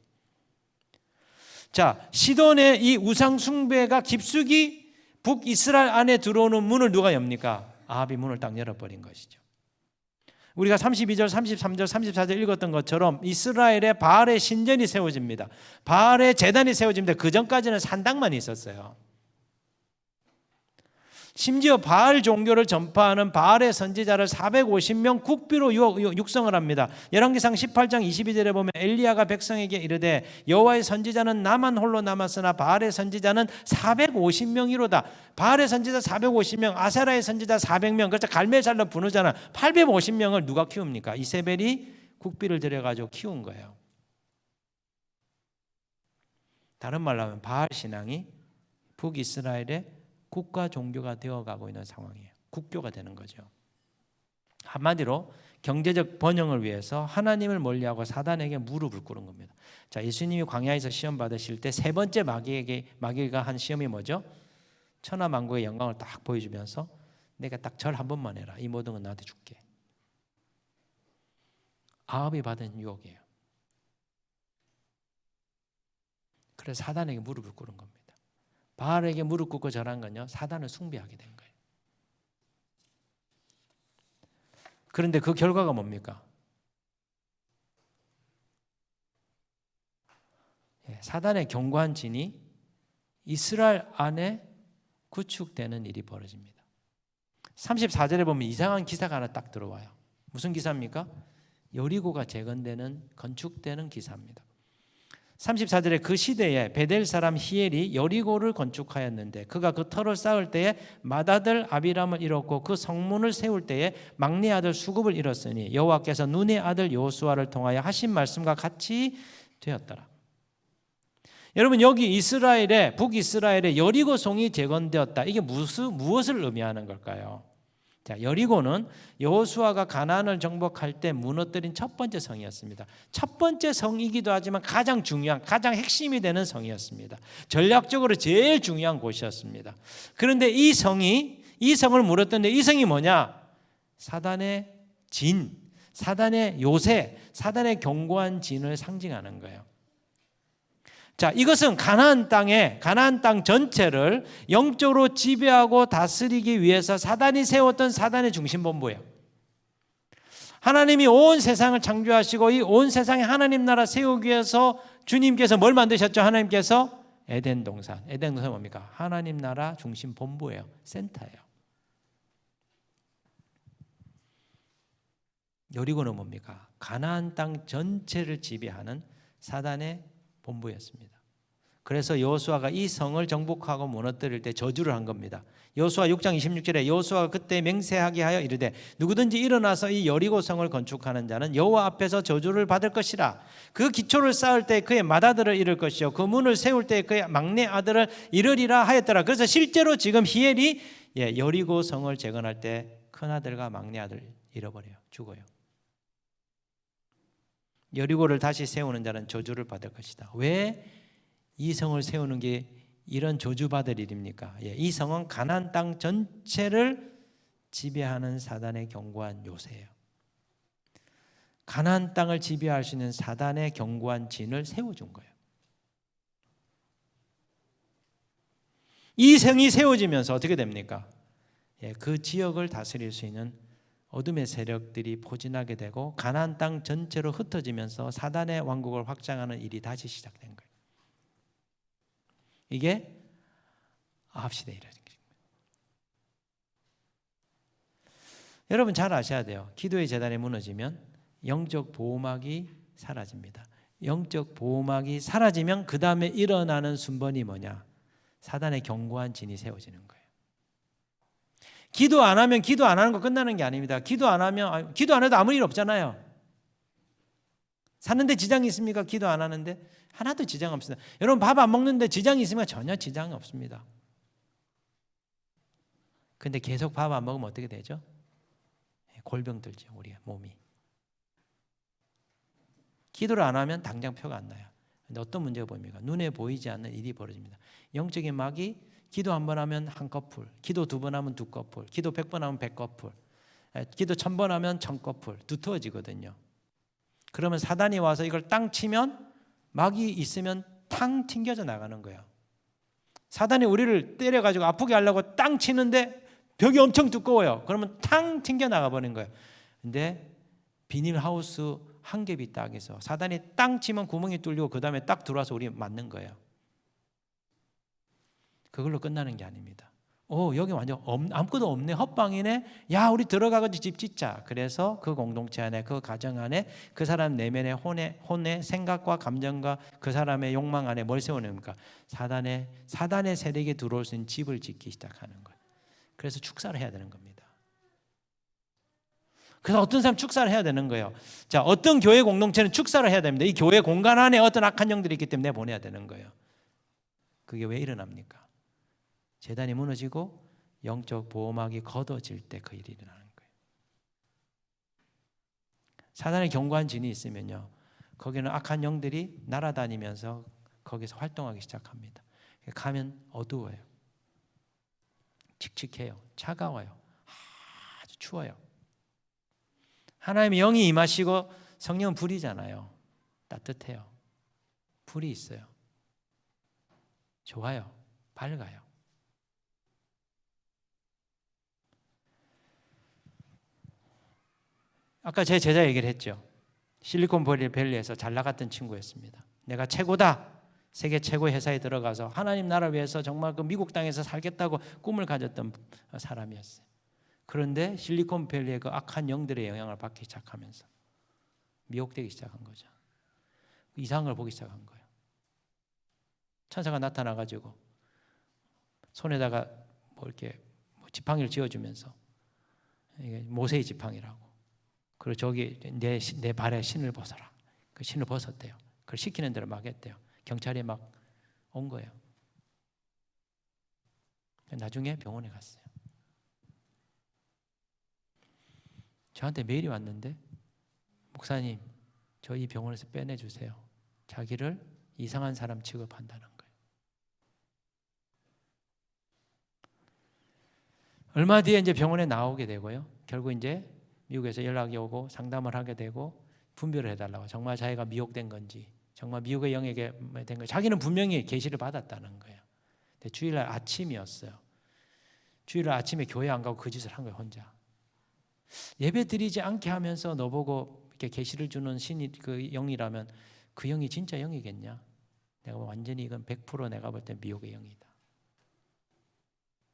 자, 시돈의 이 우상 숭배가 깊숙이 북이스라엘 안에 들어오는 문을 누가 엽니까? 아합이 문을 딱 열어버린 것이죠. 우리가 32절, 33절, 34절 읽었던 것처럼 이스라엘에 바알의 신전이 세워집니다. 바알의 제단이 세워집니다. 그 전까지는 산당만 있었어요. 심지어 바알 종교를 전파하는 바알의 선지자를 450명 국비로 육성을 합니다. 열왕기상 18장 22절에 보면 엘리야가 백성에게 이르되 여호와의 선지자는 나만 홀로 남았으나 바알의 선지자는 450명이로다. 바알의 선지자 450명, 아세라의 선지자 400명. 그래서 갈멜살로 부르잖아. 850명을 누가 키웁니까? 이세벨이 국비를 들여가지고 키운 거예요. 다른 말로 하면 바알 신앙이 북이스라엘의 국가 종교가 되어가고 있는 상황이에요. 국교가 되는 거죠. 한마디로 경제적 번영을 위해서 하나님을 멀리하고 사단에게 무릎을 꿇은 겁니다. 자, 예수님이 광야에서 시험 받으실 때 세 번째 마귀가 한 시험이 뭐죠? 천하만국의 영광을 딱 보여주면서 내가 딱 절 한 번만 해라. 이 모든 건 나한테 줄게. 아합이 받은 유혹이에요. 그래서 사단에게 무릎을 꿇은 겁니다. 바알에게 무릎 꿇고 절한 건요, 사단을 숭배하게 된 거예요. 그런데 그 결과가 뭡니까? 사단의 견고한 진이 이스라엘 안에 구축되는 일이 벌어집니다. 34절에 보면 이상한 기사가 하나 딱 들어와요. 무슨 기사입니까? 여리고가 재건되는, 건축되는 기사입니다. 34절에 그 시대에 베델 사람 히엘이 여리고를 건축하였는데 그가 그 터를 쌓을 때에 맏아들 아비람을 잃었고 그 성문을 세울 때에 막내 아들 수굽을 잃었으니 여호와께서 눈의 아들 여호수아를 통하여 하신 말씀과 같이 되었더라. 여러분, 여기 이스라엘의 북이스라엘의 여리고성이 재건되었다. 이게 무엇을 의미하는 걸까요? 자, 여리고는 여호수아가 가나안을 정복할 때 무너뜨린 첫 번째 성이었습니다. 첫 번째 성이기도 하지만 가장 중요한, 가장 핵심이 되는 성이었습니다. 전략적으로 제일 중요한 곳이었습니다. 그런데 이 성을 물었던데 이 성이 뭐냐? 사단의 진, 사단의 요새, 사단의 견고한 진을 상징하는 거예요. 자, 이것은 가나안 땅 전체를 영적으로 지배하고 다스리기 위해서 사단이 세웠던 사단의 중심본부예요. 하나님이 온 세상을 창조하시고 이 온 세상에 하나님 나라 세우기 위해서 주님께서 뭘 만드셨죠? 하나님께서 에덴 동산. 에덴 동산 뭡니까? 하나님 나라 중심본부예요. 센터예요. 여리고는 뭡니까? 가나안 땅 전체를 지배하는 사단의 본부였습니다. 그래서 여호수아가 이 성을 정복하고 무너뜨릴 때 저주를 한 겁니다. 여호수아 6장 26절에 여호수아가 그때 맹세하게 하여 이르되 누구든지 일어나서 이 여리고 성을 건축하는 자는 여호와 앞에서 저주를 받을 것이라. 그 기초를 쌓을 때 그의 맏아들을 잃을 것이요 그 문을 세울 때 그의 막내 아들을 잃으리라 하였더라. 그래서 실제로 지금 히엘이 여리고 성을 재건할 때 큰아들과 막내 아들을 잃어버려요. 죽어요. 여리고를 다시 세우는 자는 저주를 받을 것이다. 왜 이 성을 세우는 게 이런 저주받을 일입니까? 이 성은 가나안 땅 전체를 지배하는 사단의 견고한 요새예요. 가나안 땅을 지배할 수 있는 사단의 견고한 진을 세워준 거예요. 이 성이 세워지면서 어떻게 됩니까? 그 지역을 다스릴 수 있는 어둠의 세력들이 포진하게 되고 가나안 땅 전체로 흩어지면서 사단의 왕국을 확장하는 일이 다시 시작된 거예요. 이게 아합 시대에 이루어진 것입니다. 여러분 잘 아셔야 돼요. 기도의 재단이 무너지면 영적 보호막이 사라집니다. 영적 보호막이 사라지면 그 다음에 일어나는 순번이 뭐냐? 사단의 견고한 진이 세워지는 거예요. 기도 안 하면 기도 안 하는 거 끝나는 게 아닙니다. 기도 안 해도 아무 일 없잖아요. 사는데 지장이 있습니까? 기도 안 하는데 하나도 지장 없습니다. 여러분 밥 안 먹는데 지장이 있으면 전혀 지장이 없습니다. 근데 계속 밥 안 먹으면 어떻게 되죠? 골병 들죠. 우리 몸이. 기도를 안 하면 당장 표가 안 나요. 근데 어떤 문제가 보입니까? 눈에 보이지 않는 일이 벌어집니다. 영적인 막이 기도 한 번 하면 한 커플, 기도 두 번 하면 두 커플, 기도 100번 하면 100커플, 기도 1000번 하면 1000커플 두터워지거든요. 그러면 사단이 와서 이걸 땅 치면 막이 있으면 탕 튕겨져 나가는 거예요. 사단이 우리를 때려가지고 아프게 하려고 땅 치는데 벽이 엄청 두꺼워요. 그러면 탕 튕겨 나가버린 거예요. 근데 비닐하우스 한 겹이 딱 해서 사단이 땅 치면 구멍이 뚫리고 그 다음에 딱 들어와서 우리 맞는 거예요. 그걸로 끝나는 게 아닙니다. 여기 완전 아무것도 없네, 헛방이네. 야, 우리 들어가가지고 집 짓자. 그래서 그 공동체 안에, 그 가정 안에, 그 사람 내면의 혼의 생각과 감정과 그 사람의 욕망 안에 뭘 세우는가? 사단의 세력에 들어올 수 있는 집을 짓기 시작하는 거예요. 그래서 축사를 해야 되는 겁니다. 그래서 어떤 사람 축사를 해야 되는 거예요. 자, 어떤 교회 공동체는 축사를 해야 됩니다. 이 교회 공간 안에 어떤 악한 영들이 있기 때문에 내보내야 되는 거예요. 그게 왜 일어납니까? 제단이 무너지고 영적 보호막이 걷어질 때 그 일이 일어나는 거예요. 사단의 견고한 진이 있으면요, 거기는 악한 영들이 날아다니면서 거기서 활동하기 시작합니다. 가면 어두워요. 칙칙해요. 차가워요. 아주 추워요. 하나님의 영이 임하시고 성령은 불이잖아요. 따뜻해요. 불이 있어요. 좋아요. 밝아요. 아까 제 제자 얘기를 했죠. 실리콘밸리에서 잘 나갔던 친구였습니다. 내가 최고다. 세계 최고의 회사에 들어가서 하나님 나라 위해서 정말 그 미국 땅에서 살겠다고 꿈을 가졌던 사람이었어요. 그런데 실리콘밸리의 그 악한 영들의 영향을 받기 시작하면서 미혹되기 시작한 거죠. 이상한 걸 보기 시작한 거예요. 천사가 나타나가지고 손에다가 뭐 이렇게 지팡이를 쥐어주면서 이게 모세의 지팡이라고. 그리고 저기 내 발에 신을 벗어라. 그 신을 벗었대요. 그걸 시키는 대로 막 했대요. 경찰이 막 온 거예요. 나중에 병원에 갔어요. 저한테 메일이 왔는데, 목사님, 저 이 병원에서 빼내주세요. 자기를 이상한 사람 취급한다는 거예요. 얼마 뒤에 이제 병원에 나오게 되고요. 결국 이제 미국에서 연락이 오고 상담을 하게 되고 분별을 해달라고. 정말 자기가 미혹된 건지, 정말 미혹의 영에게 된 건지. 자기는 분명히 계시를 받았다는 거예요. 근데 주일날 아침이었어요. 주일날 아침에 교회 안 가고 그 짓을 한 거예요, 혼자. 예배 드리지 않게 하면서 너보고 이렇게 계시를 주는 신이 그 영이라면 그 영이 진짜 영이겠냐? 내가 완전히 이건 100% 내가 볼 때 미혹의 영이다.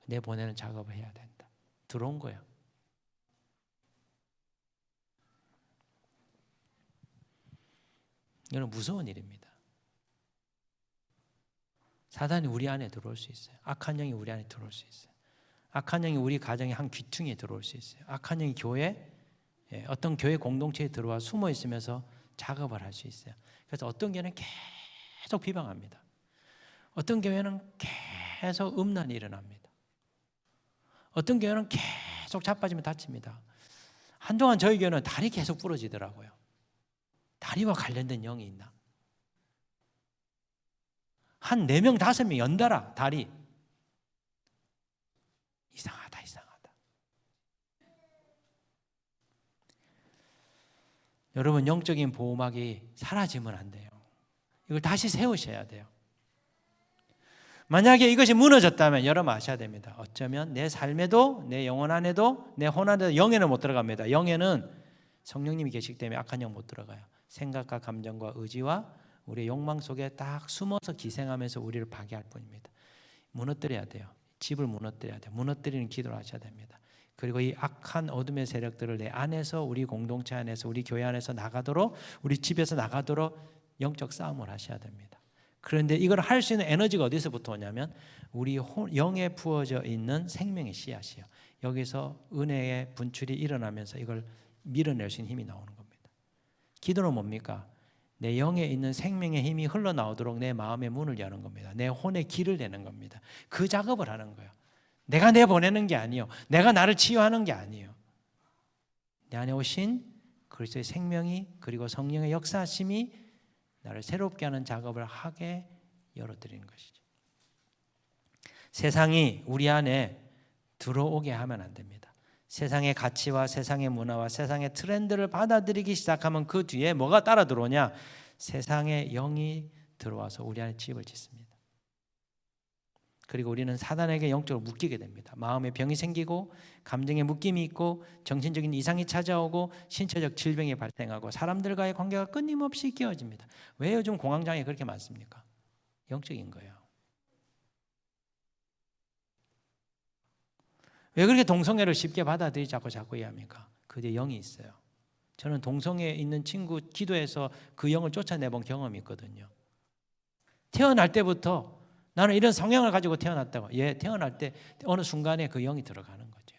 내 보내는 작업을 해야 된다. 들어온 거예요. 이건 무서운 일입니다. 사단이 우리 안에 들어올 수 있어요. 악한 영이 우리 안에 들어올 수 있어요. 악한 영이 우리 가정의 한 귀퉁이에 들어올 수 있어요. 악한 영이 교회, 어떤 교회 공동체에 들어와 숨어 있으면서 작업을 할 수 있어요. 그래서 어떤 교회는 계속 비방합니다. 어떤 교회는 계속 음란이 일어납니다. 어떤 교회는 계속 자빠지면 다칩니다. 한동안 저희 교회는 다리 계속 부러지더라고요. 다리와 관련된 영이 있나? 한 4명, 5명 연달아 다리. 이상하다. 여러분, 영적인 보호막이 사라지면 안 돼요. 이걸 다시 세우셔야 돼요. 만약에 이것이 무너졌다면 여러분 아셔야 됩니다. 어쩌면 내 삶에도, 내 영혼 안에도, 내 혼 안에도 영에는 못 들어갑니다. 영에는 성령님이 계시기 때문에 악한 영 못 들어가요. 생각과 감정과 의지와 우리의 욕망 속에 딱 숨어서 기생하면서 우리를 파괴할 뿐입니다. 무너뜨려야 돼요. 집을 무너뜨려야 돼요. 무너뜨리는 기도를 하셔야 됩니다. 그리고 이 악한 어둠의 세력들을 내 안에서, 우리 공동체 안에서, 우리 교회 안에서 나가도록, 우리 집에서 나가도록 영적 싸움을 하셔야 됩니다. 그런데 이걸 할 수 있는 에너지가 어디서부터 오냐면 우리 영에 부어져 있는 생명의 씨앗이에요. 여기서 은혜의 분출이 일어나면서 이걸 밀어낼 수 있는 힘이 나오는 겁니다. 기도는 뭡니까? 내 영에 있는 생명의 힘이 흘러나오도록 내 마음의 문을 여는 겁니다. 내 혼의 길을 내는 겁니다. 그 작업을 하는 거예요. 내가 내보내는 게 아니에요. 내가 나를 치유하는 게 아니에요. 내 안에 오신 그리스도의 생명이, 그리고 성령의 역사하심이 나를 새롭게 하는 작업을 하게 열어드리는 것이죠. 세상이 우리 안에 들어오게 하면 안 됩니다. 세상의 가치와 세상의 문화와 세상의 트렌드를 받아들이기 시작하면 그 뒤에 뭐가 따라 들어오냐? 세상의 영이 들어와서 우리 안에 집을 짓습니다. 그리고 우리는 사단에게 영적으로 묶이게 됩니다. 마음에 병이 생기고 감정에 묶임이 있고 정신적인 이상이 찾아오고 신체적 질병이 발생하고 사람들과의 관계가 끊임없이 끼어집니다. 왜 요즘 공황장애 그렇게 많습니까? 영적인 거예요. 왜 그렇게 동성애를 쉽게 받아들이지 않고 자꾸 이해합니까? 그 뒤에 영이 있어요. 저는 동성애에 있는 친구 기도해서 그 영을 쫓아내본 경험이 있거든요. 태어날 때부터 나는 이런 성향을 가지고 태어났다고. 태어날 때 어느 순간에 그 영이 들어가는 거죠.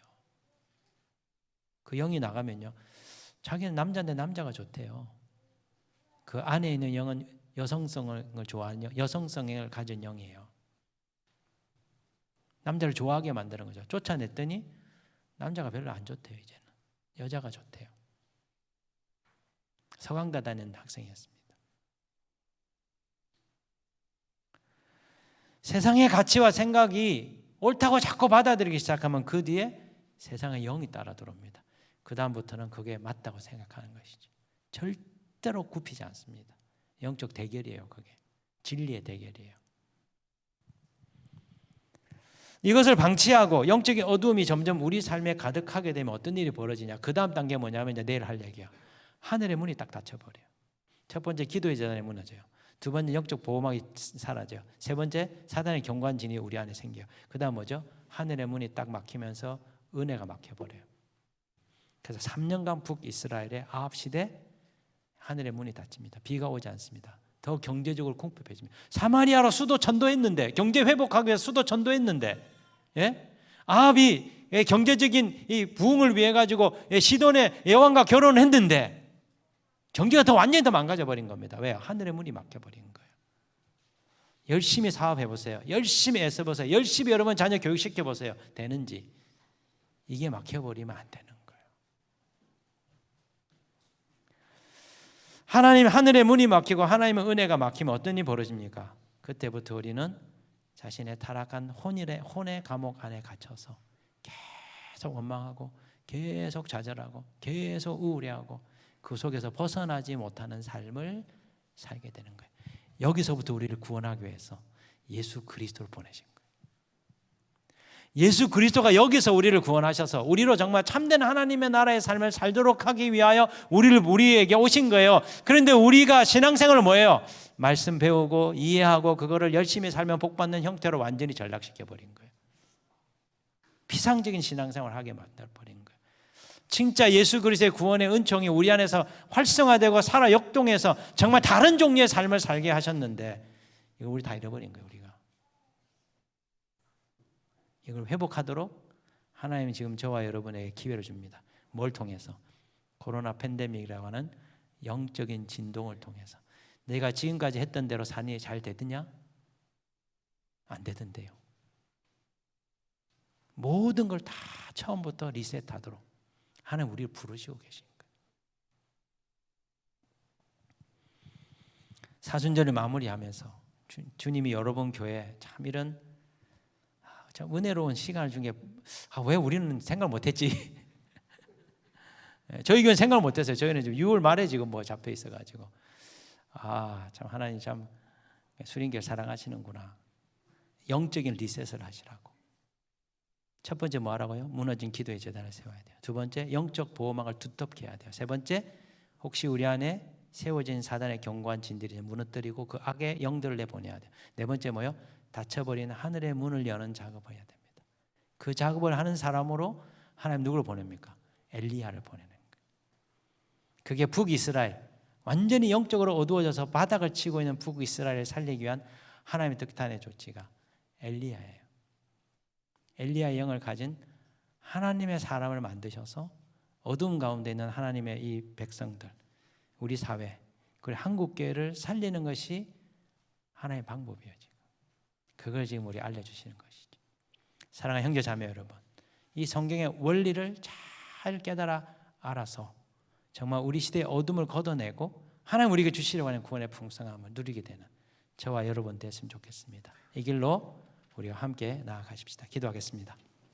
그 영이 나가면요, 자기는 남자인데 남자가 좋대요. 그 안에 있는 영은 여성성을 좋아하는 여성성을 가진 영이에요. 남자를 좋아하게 만드는 거죠. 쫓아냈더니 남자가 별로 안 좋대요. 이제는 여자가 좋대요. 서강대 다니는 학생이었습니다. 세상의 가치와 생각이 옳다고 자꾸 받아들이기 시작하면 그 뒤에 세상의 영이 따라 들어옵니다. 그 다음부터는 그게 맞다고 생각하는 것이죠. 절대로 굽히지 않습니다. 영적 대결이에요. 그게 진리의 대결이에요. 이것을 방치하고 영적인 어두움이 점점 우리 삶에 가득하게 되면 어떤 일이 벌어지냐. 그 다음 단계 뭐냐면 이제 내일 할 얘기야. 하늘의 문이 딱 닫혀버려요. 첫 번째 기도의 재단이 무너져요. 두 번째 영적 보호막이 사라져요. 세 번째 사단의 경관진이 우리 안에 생겨요. 그 다음 뭐죠? 하늘의 문이 딱 막히면서 은혜가 막혀버려요. 그래서 3년간 북이스라엘의 아합 시대 하늘의 문이 닫힙니다. 비가 오지 않습니다. 더 경제적으로 궁핍해집니다. 사마리아로 수도 전도했는데, 경제 회복하기 위해서 수도 전도했는데, 예? 아합이 경제적인 이 부흥을 위해 가지고 시돈의 여왕과 결혼을 했는데 경제가 더 완전히 더 망가져 버린 겁니다. 왜요? 하늘의 문이 막혀 버린 거예요. 열심히 사업해 보세요. 열심히 애써 보세요. 열심히 여러분 자녀 교육시켜 보세요. 되는지. 이게 막혀 버리면 안 되는 거예요. 하나님 하늘의 문이 막히고 하나님의 은혜가 막히면 어떤 일이 벌어집니까? 그때부터 우리는 자신의 타락한 혼의 감옥 안에 갇혀서 계속 원망하고 계속 좌절하고 계속 우울해하고 그 속에서 벗어나지 못하는 삶을 살게 되는 거예요. 여기서부터 우리를 구원하기 위해서 예수 그리스도를 보내신 거예요. 예수 그리스도가 여기서 우리를 구원하셔서 우리로 정말 참된 하나님의 나라의 삶을 살도록 하기 위하여 우리에게 오신 거예요. 그런데 우리가 신앙생활은 뭐예요? 말씀 배우고 이해하고 그거를 열심히 살면 복받는 형태로 완전히 전락시켜버린 거예요. 피상적인 신앙생활을 하게 만들어버린 거예요. 진짜 예수 그리스도의 구원의 은총이 우리 안에서 활성화되고 살아 역동해서 정말 다른 종류의 삶을 살게 하셨는데 이거 우리 다 잃어버린 거예요. 우리가 이걸 회복하도록 하나님이 지금 저와 여러분에게 기회를 줍니다. 뭘 통해서? 코로나 팬데믹이라고 하는 영적인 진동을 통해서. 내가 지금까지 했던 대로 산이 잘 되느냐? 안 되던데요. 모든 걸 다 처음부터 리셋하도록 하나님 우리를 부르시고 계신 거예요. 사순절을 마무리하면서 주님이 여러분 교회 참 이런 참 은혜로운 시간을 준 게 왜 우리는 생각 못했지? 저희 교회는 생각을 못했어요. 저희는 지금 6월 말에 지금 뭐 잡혀 있어가지고 참 하나님 참 수린교회 사랑하시는구나. 영적인 리셋을 하시라고. 첫 번째 뭐 하라고요? 무너진 기도의 재단을 세워야 돼요. 두 번째 영적 보호막을 두텁게 해야 돼요. 세 번째 혹시 우리 안에 세워진 사단의 견고한 진들이 무너뜨리고 그 악의 영들을 내보내야 돼요. 네 번째 뭐요? 닫혀버린 하늘의 문을 여는 작업을 해야 됩니다. 그 작업을 하는 사람으로 하나님 누구를 보냅니까? 엘리야를 보내는 거예요. 그게 북이스라엘 완전히 영적으로 어두워져서 바닥을 치고 있는 북이스라엘을 살리기 위한 하나님의 득탄의 조치가 엘리야예요. 엘리야의 영을 가진 하나님의 사람을 만드셔서 어두운 가운데 있는 하나님의 이 백성들, 우리 사회, 그리고 한국교회를 살리는 것이 하나의 방법이에요. 지금. 그걸 지금 우리 알려주시는 것이죠. 사랑하는 형제 자매 여러분, 이 성경의 원리를 잘 깨달아 알아서 정말 우리 시대의 어둠을 걷어내고 하나님 우리에게 주시려고 하는 구원의 풍성함을 누리게 되는 저와 여러분 됐으면 좋겠습니다. 이 길로 우리가 함께 나아가십시다. 기도하겠습니다.